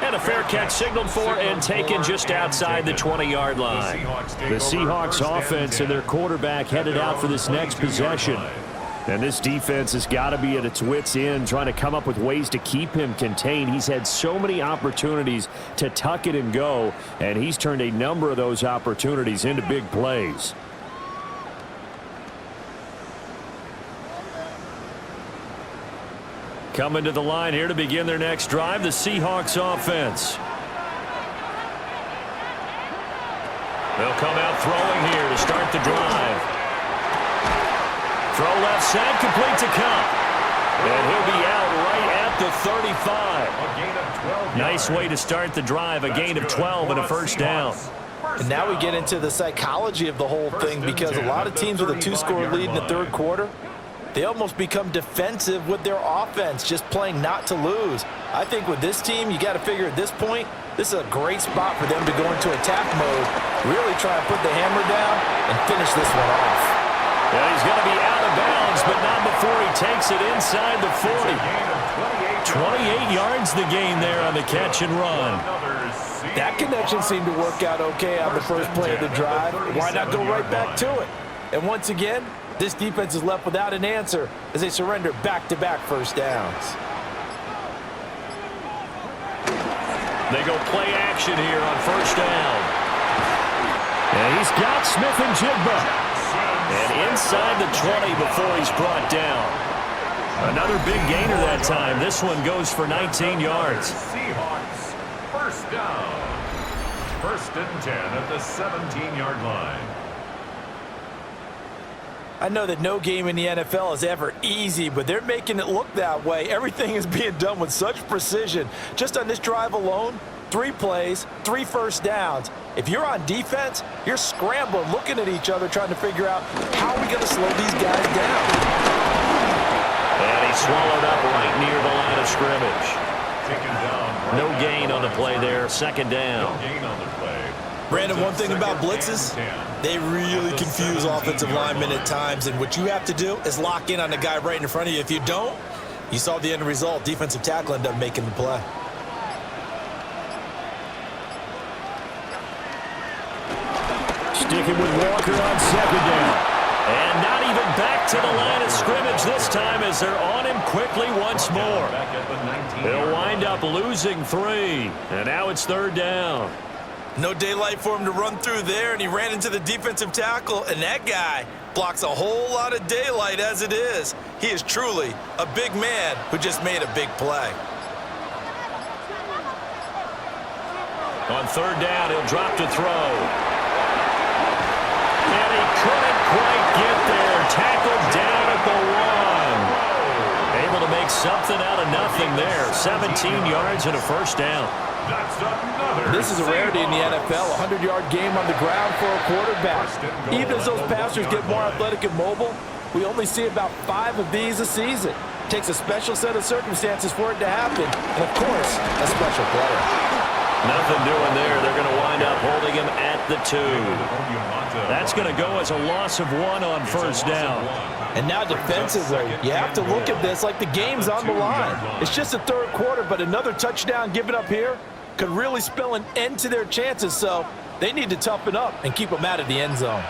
And a fair catch signaled for and taken just outside the 20-yard line. The Seahawks offense and their quarterback headed out for this next possession. And this defense has got to be at its wits' end, trying to come up with ways to keep him contained. He's had so many opportunities to tuck it and go, and he's turned a number of those opportunities into big plays. Coming to the line here to begin their next drive, the Seahawks offense. They'll come out throwing here to start the drive. Throw left side, complete to Cup. And he'll be out right at the 35. A gain of 12 Nice yards. way to start the drive, a gain of 12 and a first down. And now we get into the psychology of the whole thing, because a lot of teams with a 2-score lead in the third quarter, they almost become defensive with their offense, just playing not to lose. I think with this team, you got to figure at this point, This is a great spot for them to go into attack mode, really try and put the hammer down and finish this one off. And he's going to be out of bounds, but not before he takes it inside the 40. 28 yards the gain there on the catch and run. That connection seemed to work out okay on the first play of the drive. Why not go right back to it? And once again, this defense is left without an answer as they surrender back-to-back first downs. They go play action here on first down. And he's got Smith and Jigba. And inside the 20 before he's brought down. Another big gainer that time. This one goes for 19 yards. Seahawks, first down. First and 10 at the 17-yard line. I know that no game in the NFL is ever easy, but they're making it look that way. Everything is being done with such precision. Just on this drive alone, 3 plays, 3 first downs. If you're on defense, you're scrambling, looking at each other, trying to figure out how are we going to slow these guys down. And he swallowed up right near the line of scrimmage. Taken down. No gain on the play there, second down. No gain on the play. Brandon, one thing about blitzes, they really confuse offensive linemen at times, and what you have to do is lock in on the guy right in front of you. If you don't, you saw the end result. Defensive tackle ended up making the play. Sticking with Walker on second down. And not even back to the line of scrimmage this time as they're on him quickly once more. They'll wind up losing 3. And now it's third down. No daylight for him to run through there, and he ran into the defensive tackle, and that guy blocks a whole lot of daylight as it is. He is truly a big man who just made a big play. On third down, he'll drop to throw. And he couldn't quite get there. Tackled down at the 1. Able to make something out of nothing there. 17 yards and a first down. This is a rarity in the NFL, a 100-yard game on the ground for a quarterback. Even as those passers get more athletic and mobile, we only see about 5 of these a season. It takes a special set of circumstances for it to happen, and of course, a special player. Nothing doing there. They're going to wind up holding him at the 2. That's going to go as a loss of 1 on first down. And now defensively, you have to look at this like the game's on the line. It's just the third quarter, but another touchdown given up here could really spell an end to their chances, so they need to toughen up and keep them out of the end zone.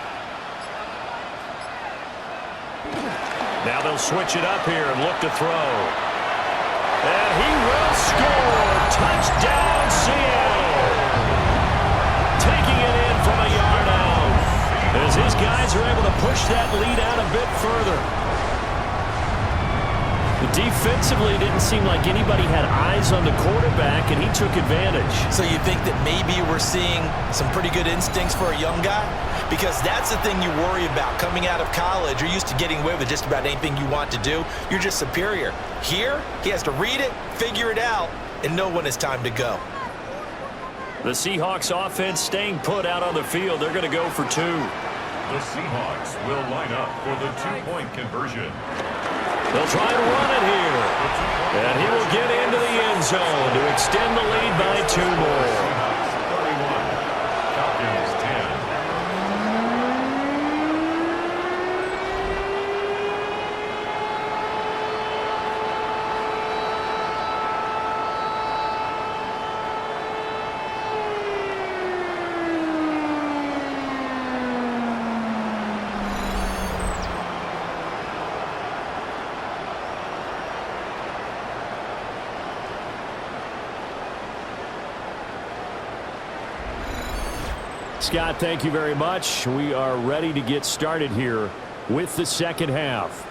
Now they'll switch it up here and look to throw. And he will score. Touchdown, Seattle. Taking it in from a yard out as his guys are able to push that lead out a bit further. Defensively, it didn't seem like anybody had eyes on the quarterback, and he took advantage. So you think that maybe we're seeing some pretty good instincts for a young guy? Because that's the thing you worry about. Coming out of college, you're used to getting away with just about anything you want to do. You're just superior. Here, he has to read it, figure it out, and know when it's time to go. The Seahawks offense staying put out on the field. They're going to go for 2. The Seahawks will line up for the 2-point conversion. They'll try to run it here. And he will get into the end zone to extend the lead by 2 more. 31, Falcons 10. Scott, thank you very much. We are ready to get started here with the second half.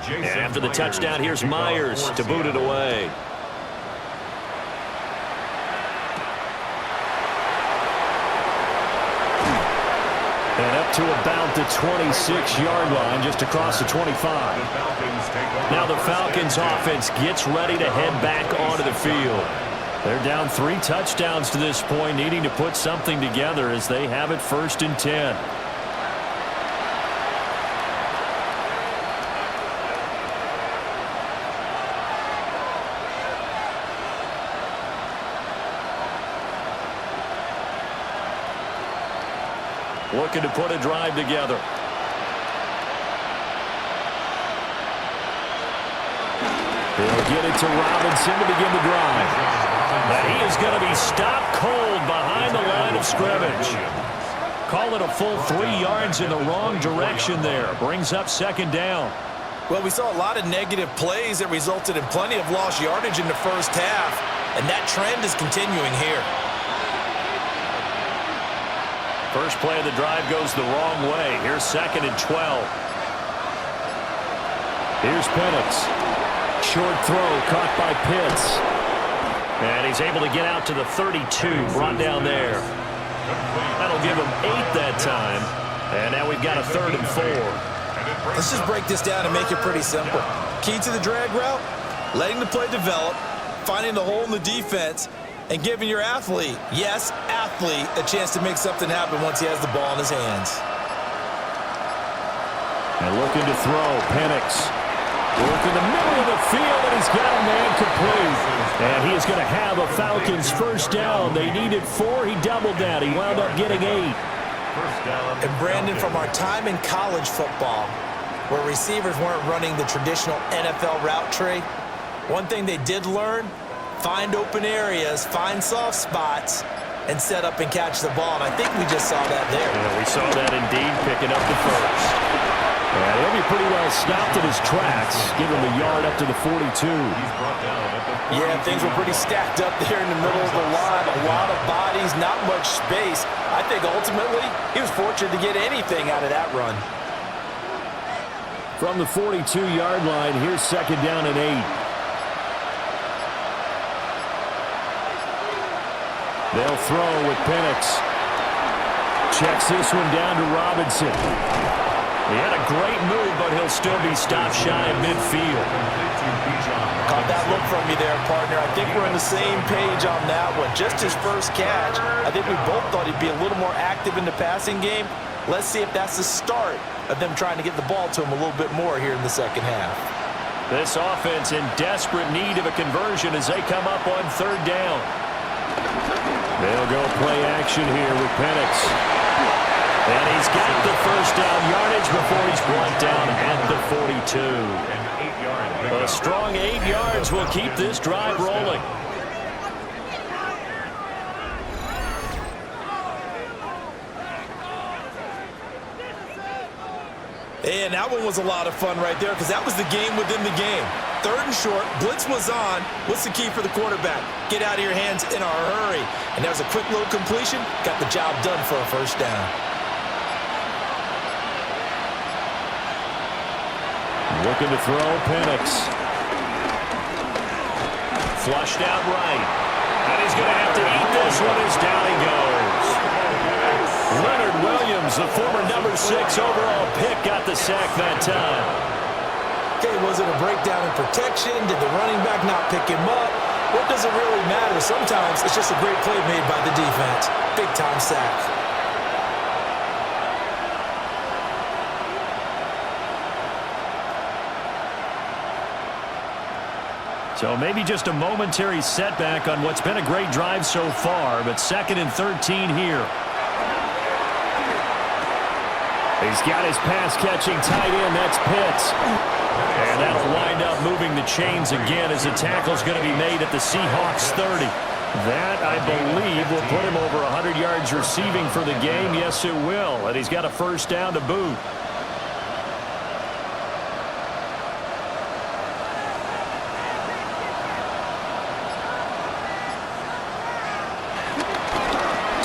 And after the touchdown, here's Myers to boot it away. And up to about the 26-yard line, just across the 25. Now the Falcons offense gets ready to head back onto the field. They're down 3 touchdowns to this point, needing to put something together as they have it 1st and 10. Looking to put a drive together. He'll get it to Robinson to begin the drive. And he is going to be stopped cold behind the line of scrimmage. Call it a full 3 yards in the wrong direction there. Brings up 2nd down. Well, we saw a lot of negative plays that resulted in plenty of lost yardage in the first half, and that trend is continuing here. First play of the drive goes the wrong way. Here's 2nd and 12. Here's Penix. Short throw caught by Pitts. And he's able to get out to the 32, brought down there. That'll give him 8 that time. And now we've got a 3rd and 4. Let's just break this down and make it pretty simple. Key to the drag route, letting the play develop, finding the hole in the defense, and giving your athlete, yes, athlete, a chance to make something happen once he has the ball in his hands. And looking to throw, Penix. Work in the middle of the field, and he's got a man complete. And he is going to have a Falcons 1st down. They needed 4. He doubled that. He wound up getting 8. And Brandon, from our time in college football, where receivers weren't running the traditional NFL route tree, one thing they did learn, find open areas, find soft spots, and set up and catch the ball. And I think we just saw that there. Yeah, we saw that indeed, picking up the 1st. And he'll be pretty well stopped in his tracks. Give him a yard up to the 42. Yeah, things were pretty stacked up there in the middle of the line. A lot of bodies, not much space. I think ultimately he was fortunate to get anything out of that run. From the 42-yard line, here's 2nd down and 8. They'll throw with Penix. Checks this one down to Robinson. He had a great move, but he'll still be stopped shy of midfield. Caught that look from you there, partner. I think we're on the same page on that one. Just his first catch. I think we both thought he'd be a little more active in the passing game. Let's see if that's the start of them trying to get the ball to him a little bit more here in the 2nd half. This offense in desperate need of a conversion as they come up on 3rd down. They'll go play action here with Penix. And he's got the 1st down yardage before he's brought down at the 42. A strong 8 yards will keep this drive rolling. And that one was a lot of fun right there because that was the game within the game. 3rd and short, blitz was on. What's the key for the quarterback? Get out of your hands in a hurry. And that was a quick little completion. Got the job done for a 1st down. Looking to throw, Penix. Flushed out right. And he's going to have to eat this one as down he goes. Leonard Williams, the former number 6 overall pick, got the sack that time. Okay, was it a breakdown in protection? Did the running back not pick him up? What does it really matter? Sometimes it's just a great play made by the defense. Big-time sack. So maybe just a momentary setback on what's been a great drive so far, but 2nd and 13 here. He's got his pass-catching tight end. That's Pitts. And that'll wind up moving the chains again as the tackle's going to be made at the Seahawks 30. That, I believe, will put him over 100 yards receiving for the game. Yes, it will. And he's got a 1st down to boot.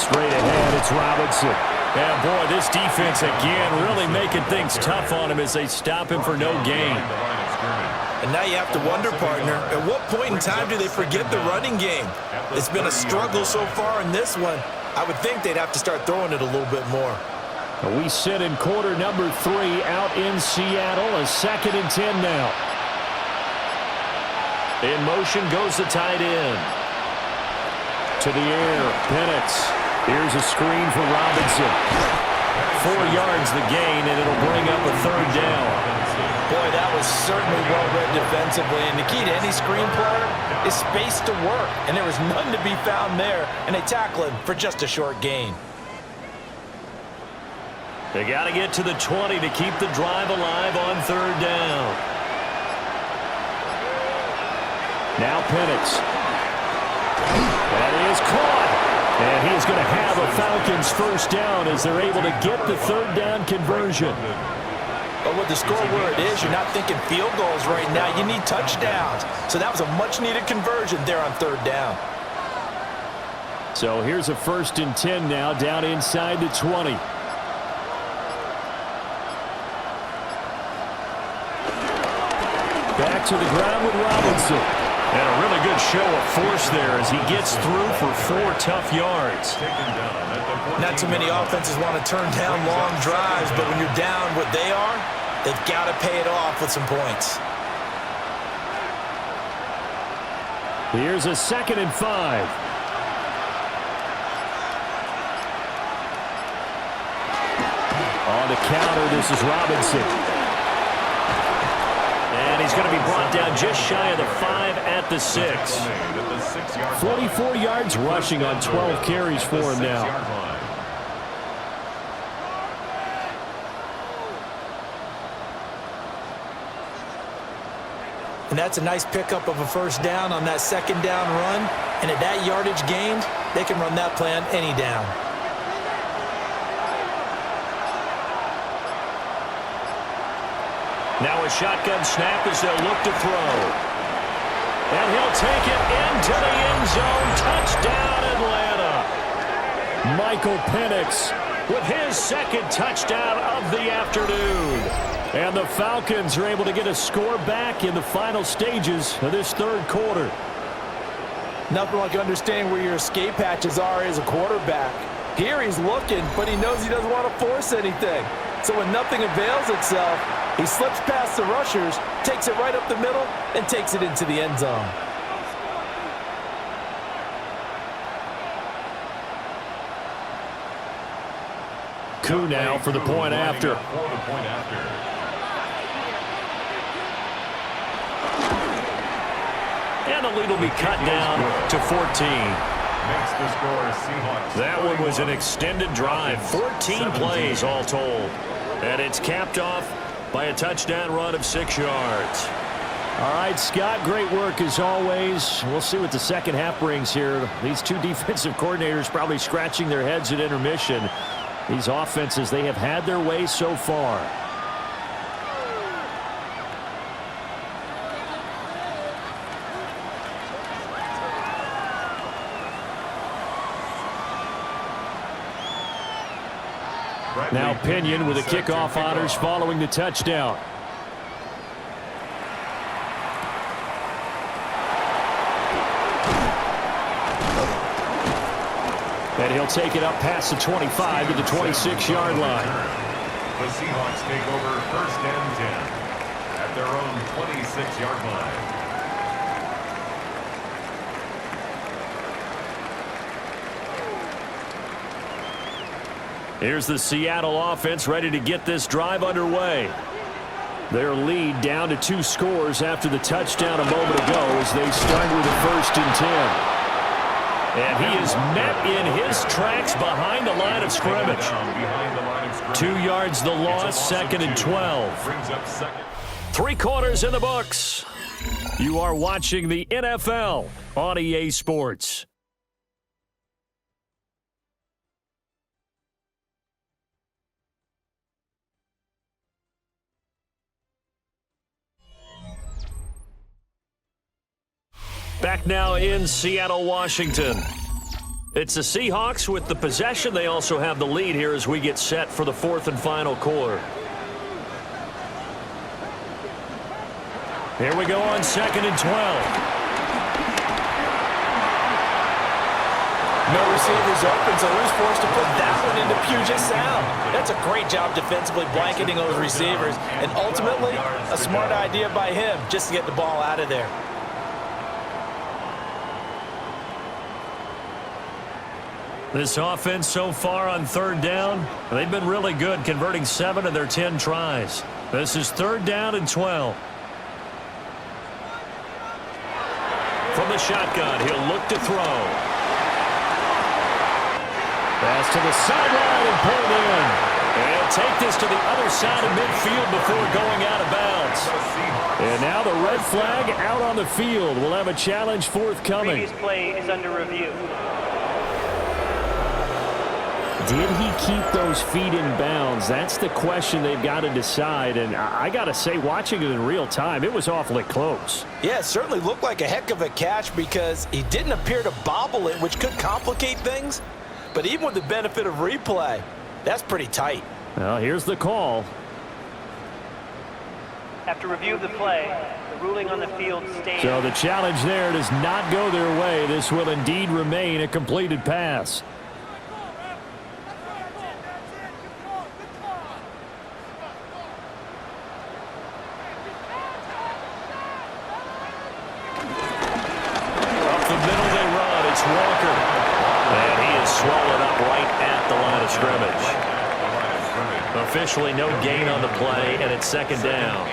Straight ahead, it's Robinson. And boy, this defense again really making things tough on him as they stop him for no gain. And now you have to wonder, partner, at what point in time do they forget the running game? It's been a struggle so far in this one. I would think they'd have to start throwing it a little bit more. We sit in quarter number 3 out in Seattle. A 2nd and 10 now. In motion goes the tight end. to the air. Penix. Here's a screen for Robinson. 4 yards the gain, and it'll bring up a 3rd down. Boy, that was certainly well-read defensively, and the key to any screen player is space to work, and there was none to be found there, and they tackle him for just a short gain. They got to get to the 20 to keep the drive alive on 3rd down. Now Penix. That is caught. And he is going to have a Falcons 1st down as they're able to get the 3rd down conversion. But with the score where it is, you're not thinking field goals right now. You need touchdowns. So that was a much-needed conversion there on 3rd down. So here's a 1st and 10 now down inside the 20. Back to the ground with Robinson. And a really good show of force there as he gets through for 4 tough yards. Not too many offenses want to turn down long drives, but when you're down what they are, they've got to pay it off with some points. Here's a 2nd and 5. On the counter, this is Robinson. And he's going to be brought down just shy of the 5 at the 6. 44 yards rushing on 12 carries for him now. And that's a nice pickup of a 1st down on that 2nd down run. And at that yardage gained, they can run that play on any down. Now a shotgun snap as they'll look to throw. And he'll take it into the end zone. Touchdown, Atlanta. Michael Penix with his 2nd touchdown of the afternoon. And the Falcons are able to get a score back in the final stages of this 3rd quarter. Nothing like understanding where your escape hatches are as a quarterback. Here he's looking, but he knows he doesn't want to force anything. So when nothing avails itself, he slips past the rushers, takes it right up the middle, and takes it into the end zone. Coup now for the point after. And the lead will be cut down to 14. Makes the score Seahawks. That one was an extended drive. 14 plays all told. And it's capped off by a touchdown run of 6 yards. All right, Scott, great work as always. We'll see what the 2nd half brings here. These 2 defensive coordinators probably scratching their heads at intermission. These offenses, they have had their way so far. Now Pinion with the kickoff honors following the touchdown. And he'll take it up past the 25 to the 26-yard line. The Seahawks take over 1st and 10 at their own 26-yard line. Here's the Seattle offense ready to get this drive underway. Their lead down to 2 scores after the touchdown a moment ago as they start with a 1st and 10. And he is met in his tracks behind the line of scrimmage. 2 yards the loss, 2nd and 12. 3 quarters in the books. You are watching the NFL on EA Sports. Back now in Seattle, Washington. It's the Seahawks with the possession. They also have the lead here as we get set for the 4th and final quarter. Here we go on 2nd and 12. No receivers open, so who's forced to put that one into Puget Sound? That's a great job defensively blanketing those receivers, and ultimately a smart idea by him just to get the ball out of there. This offense so far on third down, they've been really good, converting 7 of their 10 tries. This is 3rd down and 12. From the shotgun, he'll look to throw. Pass to the sideline and pulled in. They'll take this to the other side of midfield before going out of bounds. And now the red flag out on the field. We'll have a challenge forthcoming. Previous play is under review. Did he keep those feet in bounds? That's the question they've got to decide. And I got to say, watching it in real time, it was awfully close. Yeah, it certainly looked like a heck of a catch because he didn't appear to bobble it, which could complicate things. But even with the benefit of replay, that's pretty tight. Well, here's the call. After review of the play, the ruling on the field stands. So the challenge there does not go their way. This will indeed remain a completed pass. Officially no gain on the play, and it's 2nd down.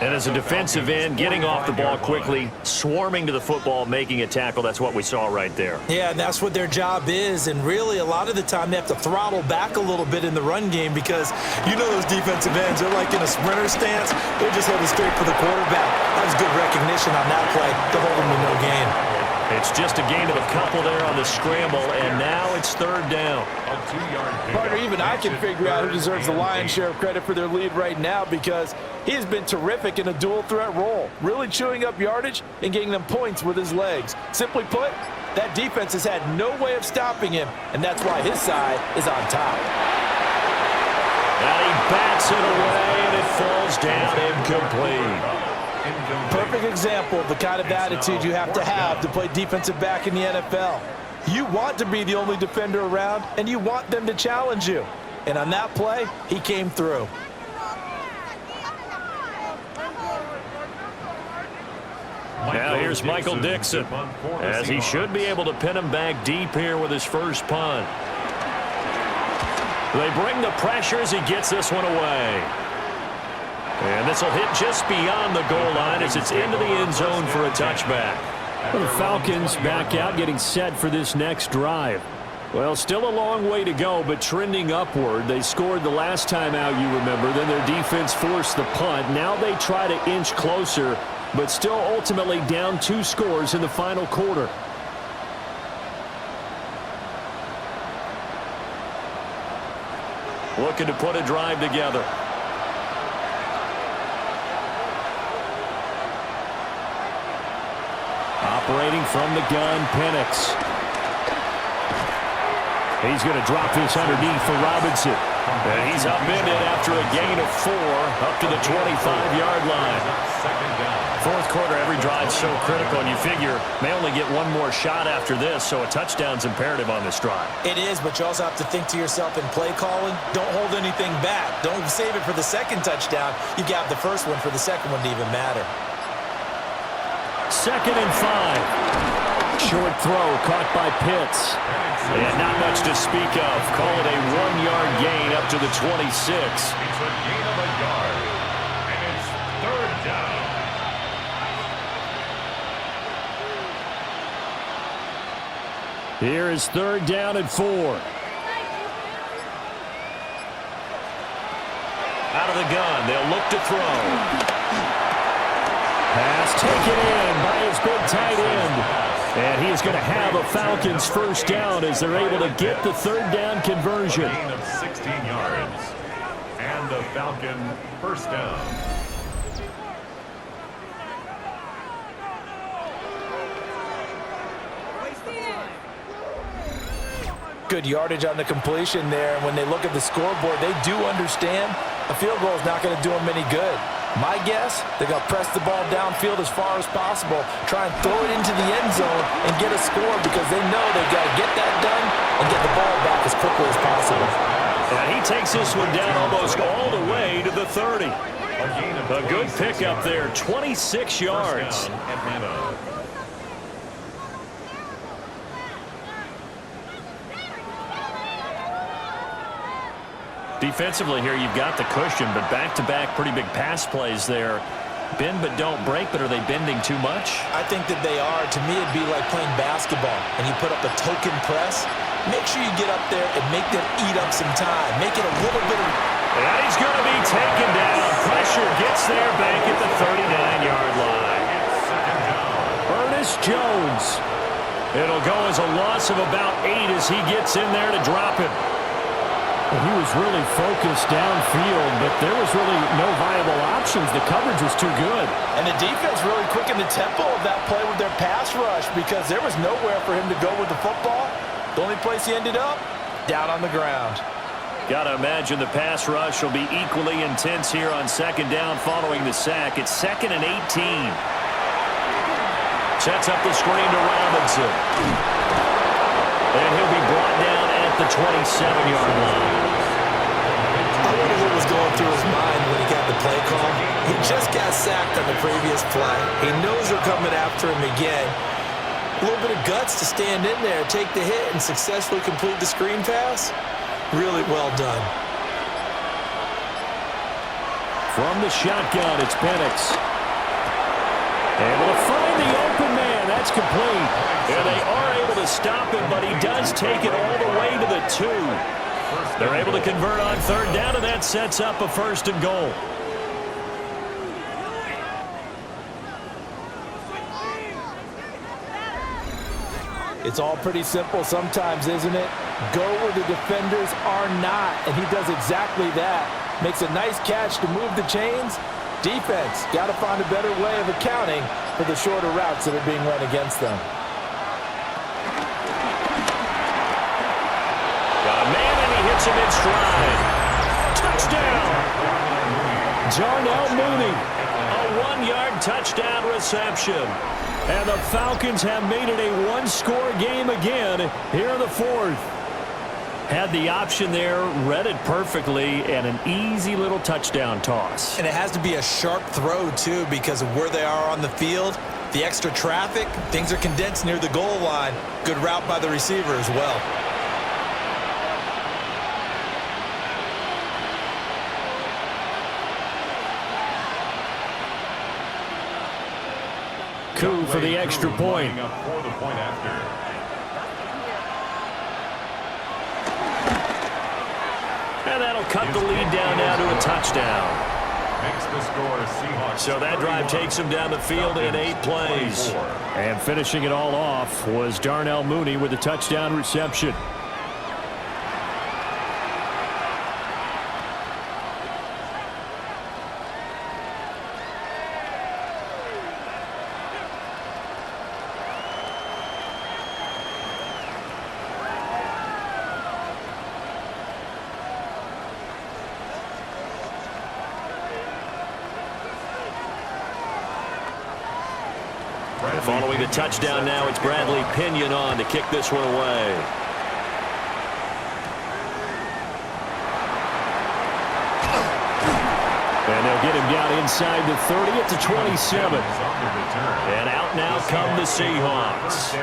And as a defensive end, getting off the ball quickly, swarming to the football, making a tackle, that's what we saw right there. Yeah, and that's what their job is, and really a lot of the time they have to throttle back a little bit in the run game because you know those defensive ends, they're like in a sprinter stance. They're just headed straight for the quarterback. That was good recognition on that play to hold them to no gain. It's just a gain of a couple there on the scramble, and now it's 3rd down. Partner, even I can figure out who deserves the lion's share of credit for their lead right now because he has been terrific in a dual threat role, really chewing up yardage and getting them points with his legs. Simply put, that defense has had no way of stopping him, and that's why his side is on top. And he bats it away, and it falls down incomplete. Perfect example of the kind of attitude you have to play defensive back in the NFL. You want to be the only defender around, and you want them to challenge you. And on that play, he came through. Now here's Michael Dixon, as he should be able to pin him back deep here with his first punt. They bring the pressure as he gets this one away. And this will hit just beyond the goal line as it's into the end zone for a touchback. Well, the Falcons back out, getting set for this next drive. Well, still a long way to go, but trending upward. They scored the last time out, you remember. Then their defense forced the punt. Now they try to inch closer, but still ultimately down 2 scores in the final quarter. Looking to put a drive together. Operating from the gun, Penix. He's going to drop this underneath for Robinson. And he's upended after a gain of 4 up to the 25-yard line. 4th quarter, every drive's so critical, and you figure may only get one more shot after this, so a touchdown's imperative on this drive. It is, but you also have to think to yourself in play calling, don't hold anything back. Don't save it for the 2nd touchdown. You got the first one for the 2nd one to even matter. 2nd and 5. Short throw caught by Pitts. And not much to speak of. Call it a 1-yard gain up to the 26. It's a gain of a yard. And it's 3rd down. Here is 3rd down and 4. Out of the gun. They'll look to throw. Pass taken in by his big tight end. And he is going to have a Falcons first down as they're able to get the 3rd down conversion. A gain of 16 yards. And the Falcon first down. Good yardage on the completion there. And when they look at the scoreboard, they do understand a field goal is not going to do them any good. My guess, they're going to press the ball downfield as far as possible, try and throw it into the end zone and get a score because they know they've got to get that done and get the ball back as quickly as possible. And he takes this one down almost all the way to the 30. A good pickup there, 26 yards. Defensively here, you've got the cushion, but back-to-back pretty big pass plays there. Bend but don't break, but are they bending too much? I think that they are. To me, it'd be like playing basketball, and you put up a token press. Make sure you get up there and make them eat up some time. Make it a little bit of... And he's going to be taken down. Pressure gets there back at the 39-yard line. Ernest Jones. It'll go as a loss of about 8 as he gets in there to drop it. Well, he was really focused downfield, but there was really no viable options. The coverage was too good. And the defense really quickened the tempo of that play with their pass rush because there was nowhere for him to go with the football. The only place he ended up, down on the ground. Got to imagine the pass rush will be equally intense here on second down following the sack. It's 2nd and 18. Sets up the screen to Robinson. And he'll be brought down at the 27-yard line. I wonder what was going through his mind when he got the play call. He just got sacked on the previous play. He knows they're coming after him again. A little bit of guts to stand in there, take the hit, and successfully complete the screen pass. Really well done. From the shotgun, it's Penix. Able to find the open man. That's complete. And they are able to stop him, but he does take it all the way to the 2. They're able to convert on third down, and that sets up a 1st and goal. It's all pretty simple sometimes, isn't it? Go where the defenders are not, and he does exactly that. Makes a nice catch to move the chains. Defense, got to find a better way of accounting for the shorter routes that are being run against them. Got a man, and he hits him in stride. Touchdown! Darnell Mooney, a 1-yard touchdown reception. And the Falcons have made it a one-score game again here in the 4th. Had the option there, read it perfectly, and an easy little touchdown toss. And it has to be a sharp throw, too, because of where they are on the field. The extra traffic, things are condensed near the goal line. Good route by the receiver as well. Coup for the extra point. And that'll cut the lead down now to a touchdown. Makes the score Seahawks. So that drive takes him down the field in 8 plays. And finishing it all off was Darnell Mooney with a touchdown reception. Following the touchdown now, it's Bradley Pinion on to kick this one away. And they'll get him down inside the 30 at the 27. And out now come the Seahawks.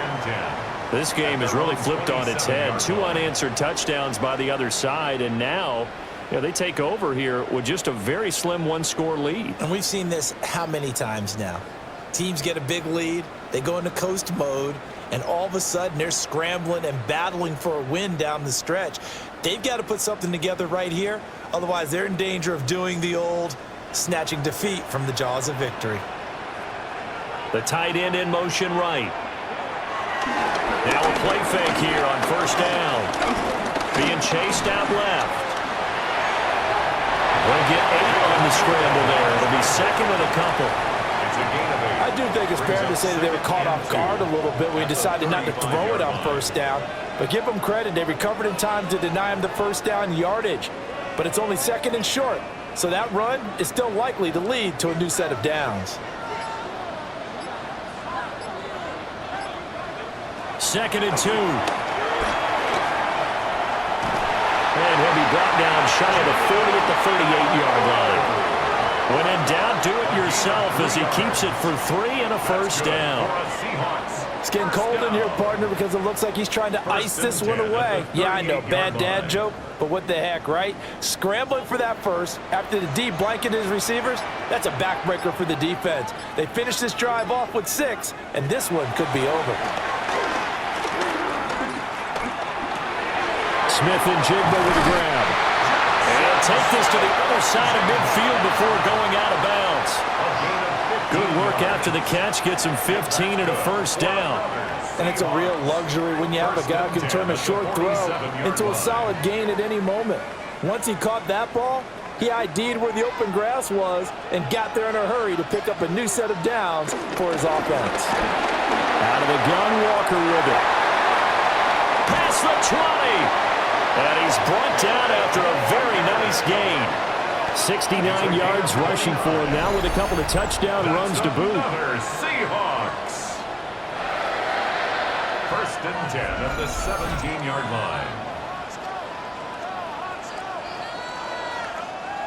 This game has really flipped on its head. 2 unanswered touchdowns by the other side, and now they take over here with just a very slim 1-score lead. And we've seen this how many times now? Teams get a big lead, they go into coast mode, and all of a sudden they're scrambling and battling for a win down the stretch. They've got to put something together right here, otherwise they're in danger of doing the old snatching defeat from the jaws of victory. The tight end in motion right. Now a play fake here on 1st down. Being chased out left. We'll get 8 on the scramble there. It'll be 2nd and a couple. I do think it's fair to say that they were caught off guard a little bit when we decided not to throw it on 1st down. But give them credit, they recovered in time to deny him the 1st down yardage. But it's only 2nd and short, so that run is still likely to lead to a new set of downs. 2nd and 2. And he'll be brought down shy of the 40 at the 38-yard line. When in doubt, do it yourself as he keeps it for 3 and a 1st down. It's getting cold in here, partner, because it looks like he's trying to ice this one away. Yeah, I know, bad dad joke, but what the heck, right? Scrambling for that first after the D blanketed his receivers, that's a backbreaker for the defense. They finished this drive off with 6, and this one could be over. Smith and Jigba with a grab. And take this to the other side of midfield before going out of bounds. Good work after the catch. Gets him 15 and a first down. And it's a real luxury when you have a guy who can turn a short throw into a solid gain at any moment. Once he caught that ball, he ID'd where the open grass was and got there in a hurry to pick up a new set of downs for his offense. Out of the gun, Walker with it. Past the 20. And he's brought down after a very nice gain. 69 yards rushing for him now with a couple of touchdown runs to boot. Seahawks. First and 10 at the 17-yard line.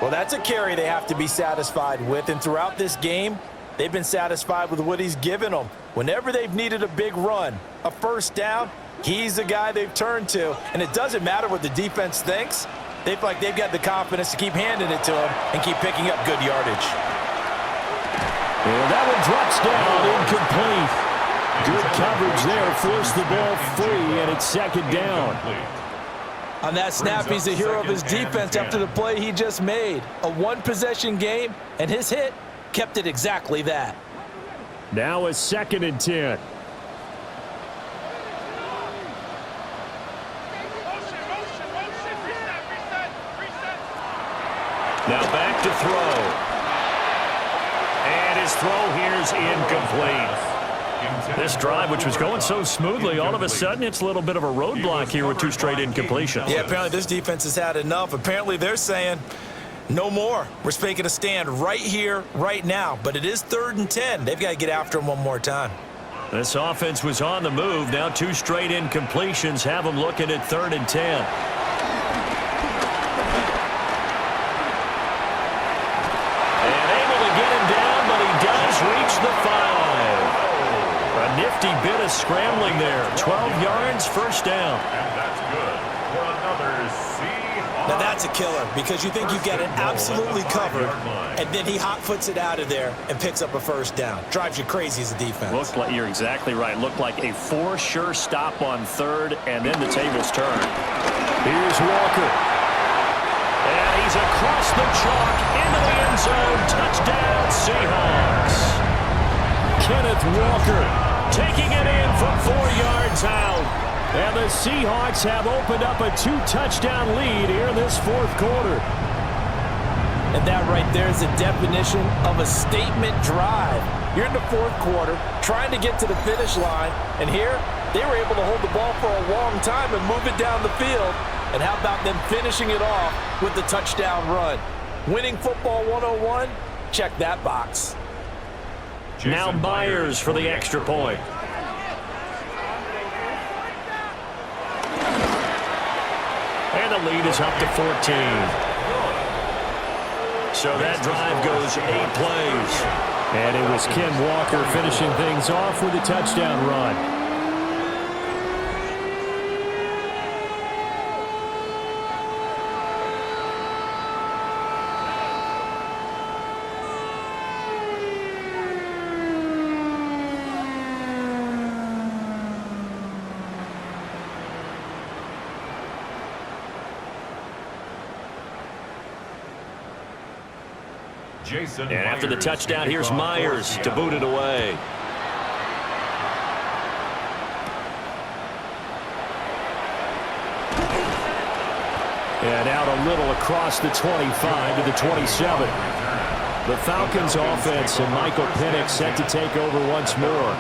Well, that's a carry they have to be satisfied with, and throughout this game, they've been satisfied with what he's given them. Whenever they've needed a big run, a first down, he's the guy they've turned to, and it doesn't matter what the defense thinks. They feel like they've got the confidence to keep handing it to him and keep picking up good yardage. And that one drops down, incomplete. Good coverage there, forced the ball free, and it's second down. On that snap, he's the hero of his defense after the play he just made. A one-possession game, and his hit kept it exactly that. Now a second and 10. Now back to throw. And his throw here's incomplete. This drive, which was going so smoothly, all of a sudden it's a little bit of a roadblock here with 2 straight incompletions. Yeah, apparently this defense has had enough. Apparently they're saying, no more. We're making a stand right here, right now. But it is 3rd and 10. They've got to get after him one more time. This offense was on the move. Now 2 straight incompletions have them looking at 3rd and 10. Reach the 5. A nifty bit of scrambling there. 12 yards, first down. And that's good for another Seahawks. Now that's a killer because you think you've got it absolutely covered, and then he hot foots it out of there and picks up a first down. Drives you crazy as a defense. Looked like, you're exactly right. Looked like a for sure stop on 3rd, and then the tables turn. Here's Walker. And he's across the chalk into the end zone. Touchdown, Seahawks. Kenneth Walker taking it in from 4 yards out. And the Seahawks have opened up a 2-touchdown lead here in this 4th quarter. And that right there is the definition of a statement drive. You're in the 4th quarter, trying to get to the finish line, and here they were able to hold the ball for a long time and move it down the field. And how about them finishing it off with the touchdown run? Winning football 101? Check that box. Now Myers for the extra point. And the lead is up to 14. So that drive goes 8 plays. And it was Ken Walker finishing things off with a touchdown run. And after the touchdown, here's Myers to boot it away. And out a little across the 25 to the 27. The Falcons offense and Michael Penix set to take over once more.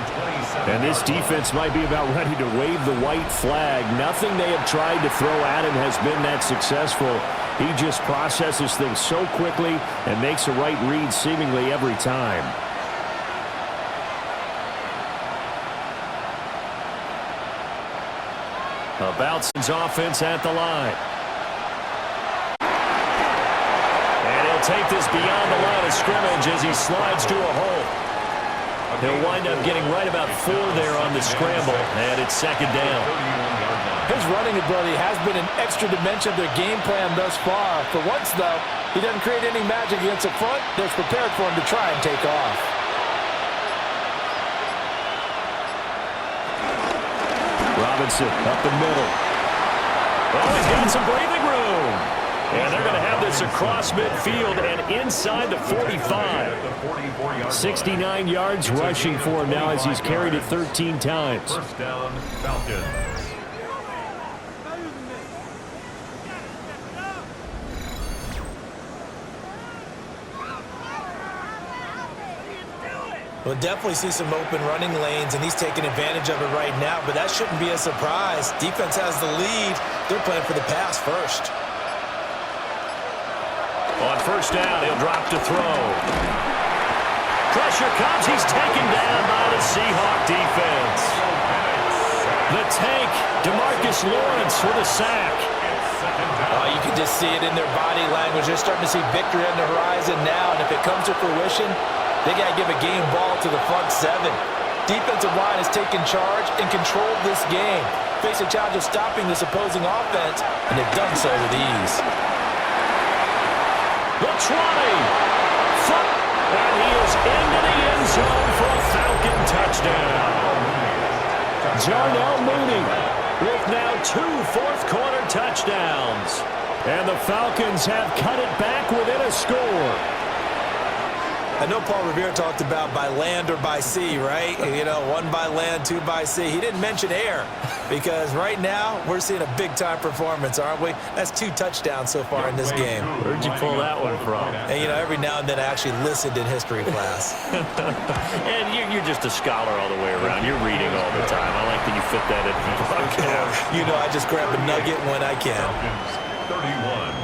And this defense might be about ready to wave the white flag. Nothing they have tried to throw at him has been that successful. He just processes things so quickly and makes a right read seemingly every time. Boutson's offense at the line. And he'll take this beyond the line of scrimmage as he slides to a hole. He'll wind up getting right about 4 there on the scramble, and it's second down. His running ability has been an extra dimension of their game plan thus far. For once, though, he doesn't create any magic against the front. They're prepared for him to try and take off. Robinson up the middle. Oh, he's got some breathing room. And they're going to have this across midfield and inside the 45. 69 yards rushing for him now as he's carried it 13 times. First down, Falcons. We'll definitely see some open running lanes, and he's taking advantage of it right now, but that shouldn't be a surprise. Defense has the lead. They're playing for the pass first. On first down, he'll drop to throw. Pressure comes. He's taken down by the Seahawks defense. The tank, DeMarcus Lawrence with a sack. Oh, you can just see it in their body language. They're starting to see victory on the horizon now, and if it comes to fruition, they got to give a game ball to the front 7. Defensive line has taken charge and controlled this game. Face a challenge of stopping this opposing offense, and they've done so with ease. The 20. And he is into the end zone for a Falcon touchdown. Jarnell Mooney with now 2 fourth-quarter touchdowns. And the Falcons have cut it back within a score. I know Paul Revere talked about by land or by sea, right? You know, 1 by land, 2 by sea. He didn't mention air because right now we're seeing a big-time performance, aren't we? That's 2 touchdowns so far in this game. Where'd you pull that one from? And, you know, every now and then I actually listened in history class. And you're just a scholar all the way around. You're reading all the time. I like that you fit that in the podcast. You know, I just grab a nugget when I can. Falcons, 31.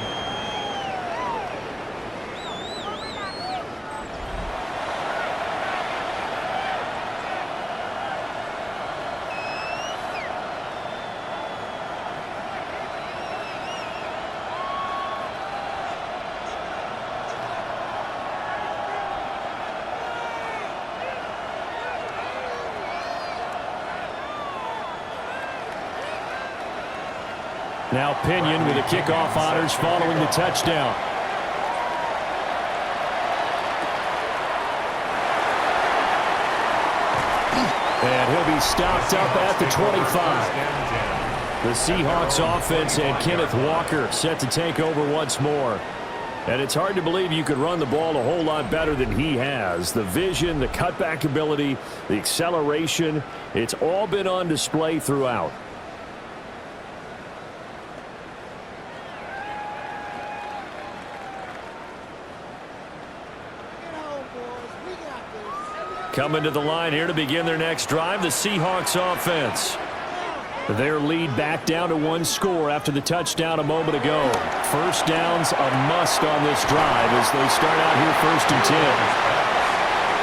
Now Pinion with the kickoff honors following the touchdown. And he'll be stopped up at the 25. The Seahawks offense and Kenneth Walker set to take over once more. And it's hard to believe you could run the ball a whole lot better than he has. The vision, the cutback ability, the acceleration, it's all been on display throughout. Coming to the line here to begin their next drive, the Seahawks offense. Their lead back down to 1 score after the touchdown a moment ago. First down's a must on this drive as they start out here 1st and 10.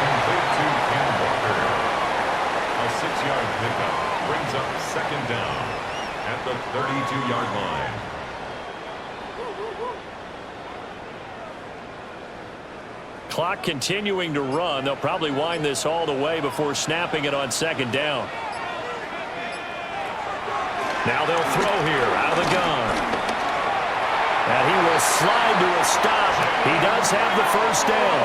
Complete to Ken Walker. A 6-yard pickup brings up second down at the 32-yard line. Clock continuing to run. They'll probably wind this all the way before snapping it on second down. Now they'll throw here out of the gun. And he will slide to a stop. He does have the first down.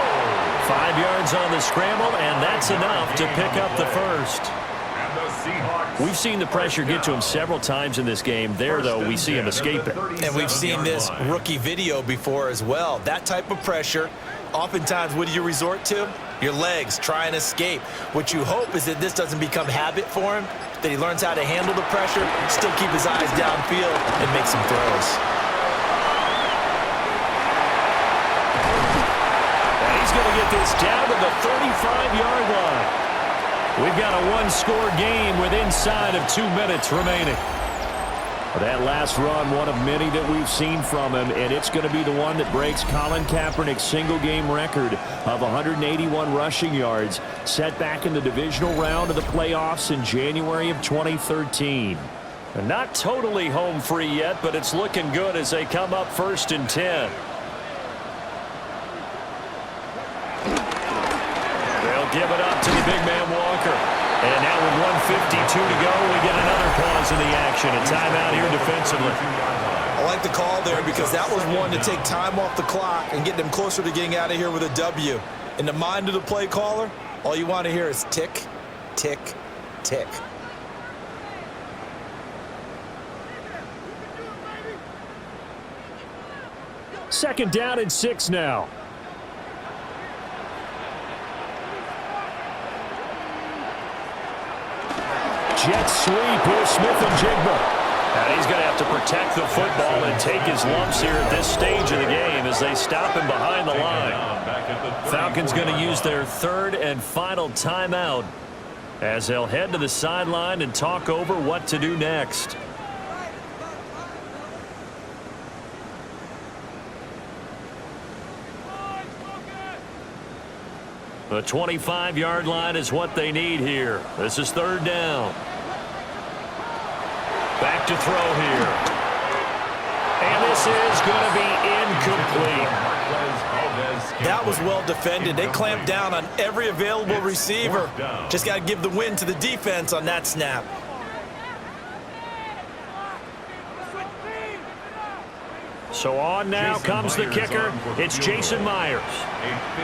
5 yards on the scramble, and that's enough to pick up the first. And the Seahawks. We've seen the pressure get to him several times in this game. There, though, we see him escape it. And we've seen this rookie video before as well. That type of pressure, oftentimes, what do you resort to? Your legs, try and escape. What you hope is that this doesn't become habit for him, that he learns how to handle the pressure, still keep his eyes downfield, and make some throws. And he's going to get this down to the 35-yard line. We've got a 1-score game with inside of 2 minutes remaining. That last run, one of many that we've seen from him, and it's going to be the one that breaks Colin Kaepernick's single-game record of 181 rushing yards, set back in the divisional round of the playoffs in January of 2013. And not totally home free yet, but it's looking good as they come up 1st and 10. They'll give it up to the big man Walker. And now with 1:52 to go, we get another pause in the action. A timeout here defensively. I like the call there because that was one to take time off the clock and get them closer to getting out of here with a W. In the mind of the play caller, all you want to hear is tick, tick, tick. Second down and 6 now. Jet sweep here, Smith and Jigba. And he's going to have to protect the football and take his lumps here at this stage of the game as they stop him behind the line. Falcons going to use their third and final timeout as they'll head to the sideline and talk over what to do next. The 25-yard line is what they need here. This is third down. Back to throw here. And this is going to be incomplete. That was well defended. They clamped down on every available receiver. Just got to give the win to the defense on that snap. So on now comes the kicker. It's Jason Myers.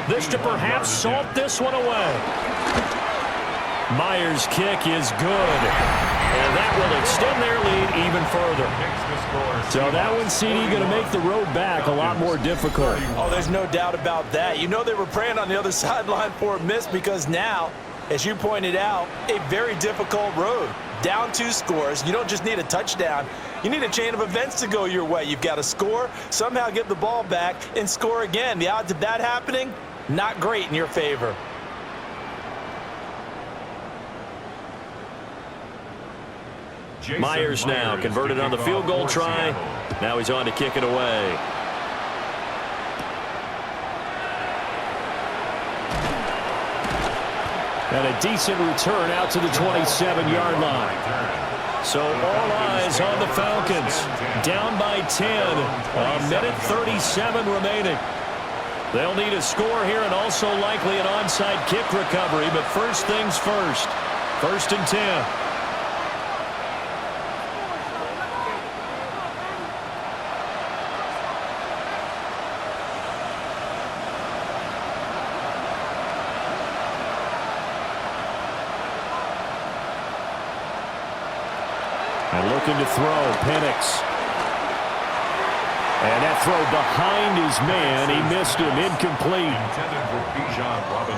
This to perhaps salt this one away. Myers' kick is good. And that will extend their lead even further. So that one, CD, going to make the road back a lot more difficult. Oh, there's no doubt about that. You know they were praying on the other sideline for a miss because now, as you pointed out, a very difficult road. Down 2 scores. You don't just need a touchdown. You need a chain of events to go your way. You've got to score, somehow get the ball back, and score again. The odds of that happening, not great in your favor. Myers now converted on the field goal try. Now he's on to kick it away. And a decent return out to the 27-yard line. So all eyes on the Falcons. Down by 10. A minute 37 remaining. They'll need a score here and also likely an onside kick recovery. But first things first. First and 10. And looking to throw, Penix. And that throw behind his man. He missed him, incomplete.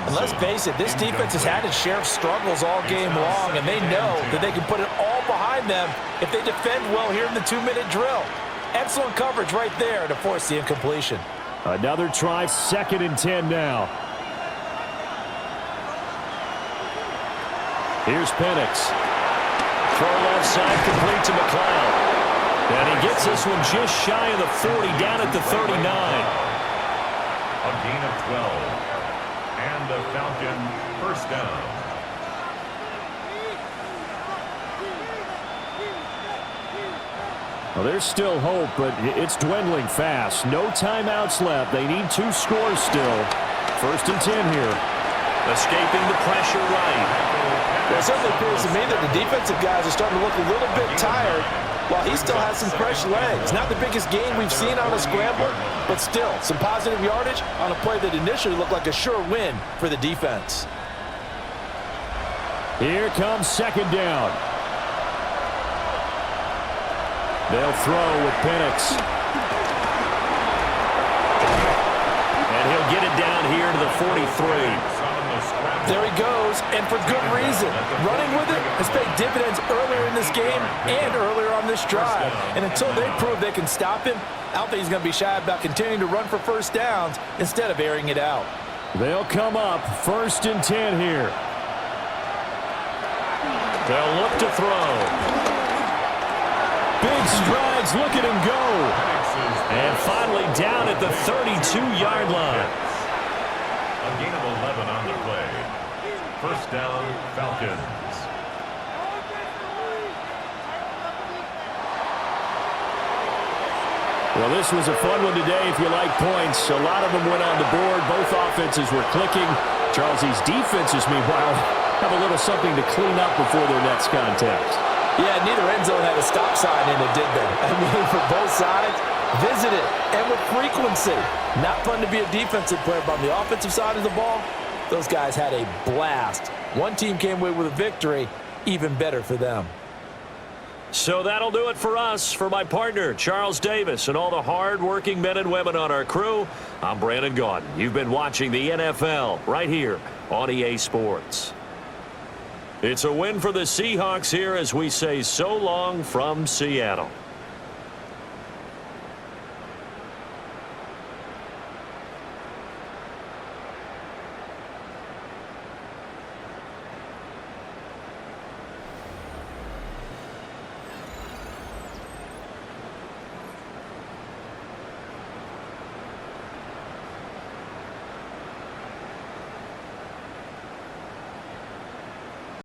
And let's face it, this defense has had its share of struggles all game long, and they know that they can put it all behind them if they defend well here in the 2-minute drill. Excellent coverage right there to force the incompletion. Another try, second and 10 now. Here's Penix. Throw left side, complete to McLeod. And he gets this one just shy of the 40, down at the 39. A gain of 12. And the Falcon first down. Well, there's still hope, but it's dwindling fast. No timeouts left. They need 2 scores still. First and 10 here. Escaping the pressure right. Well, it certainly appears to me that the defensive guys are starting to look a little bit tired while he still has some fresh legs. Not the biggest gain we've seen on a scramble, but still some positive yardage on a play that initially looked like a sure win for the defense. Here comes second down. They'll throw with Penix. And he'll get it down here to the 43. There he goes, and for good reason. Running with it has paid dividends earlier in this game and earlier on this drive. And until they prove they can stop him, I don't think he's going to be shy about continuing to run for first downs instead of airing it out. They'll come up first and 10 here. They'll look to throw. Big strides, look at him go. And finally down at the 32-yard line. A gain of 11 on the play. First down, Falcons. Well, this was a fun one today if you like points. A lot of them went on the board. Both offenses were clicking. Charles, these defenses, meanwhile, have a little something to clean up before their next contact. Yeah, neither end zone had a stop sign in it, did they? I mean, for both sides, visit it, and with frequency. Not fun to be a defensive player, but on the offensive side of the ball, those guys had a blast. One team came away with a victory, even better for them. So that'll do it for us. For my partner, Charles Davis, and all the hard-working men and women on our crew, I'm Brandon Gaudin. You've been watching the NFL right here on EA Sports. It's a win for the Seahawks here as we say so long from Seattle.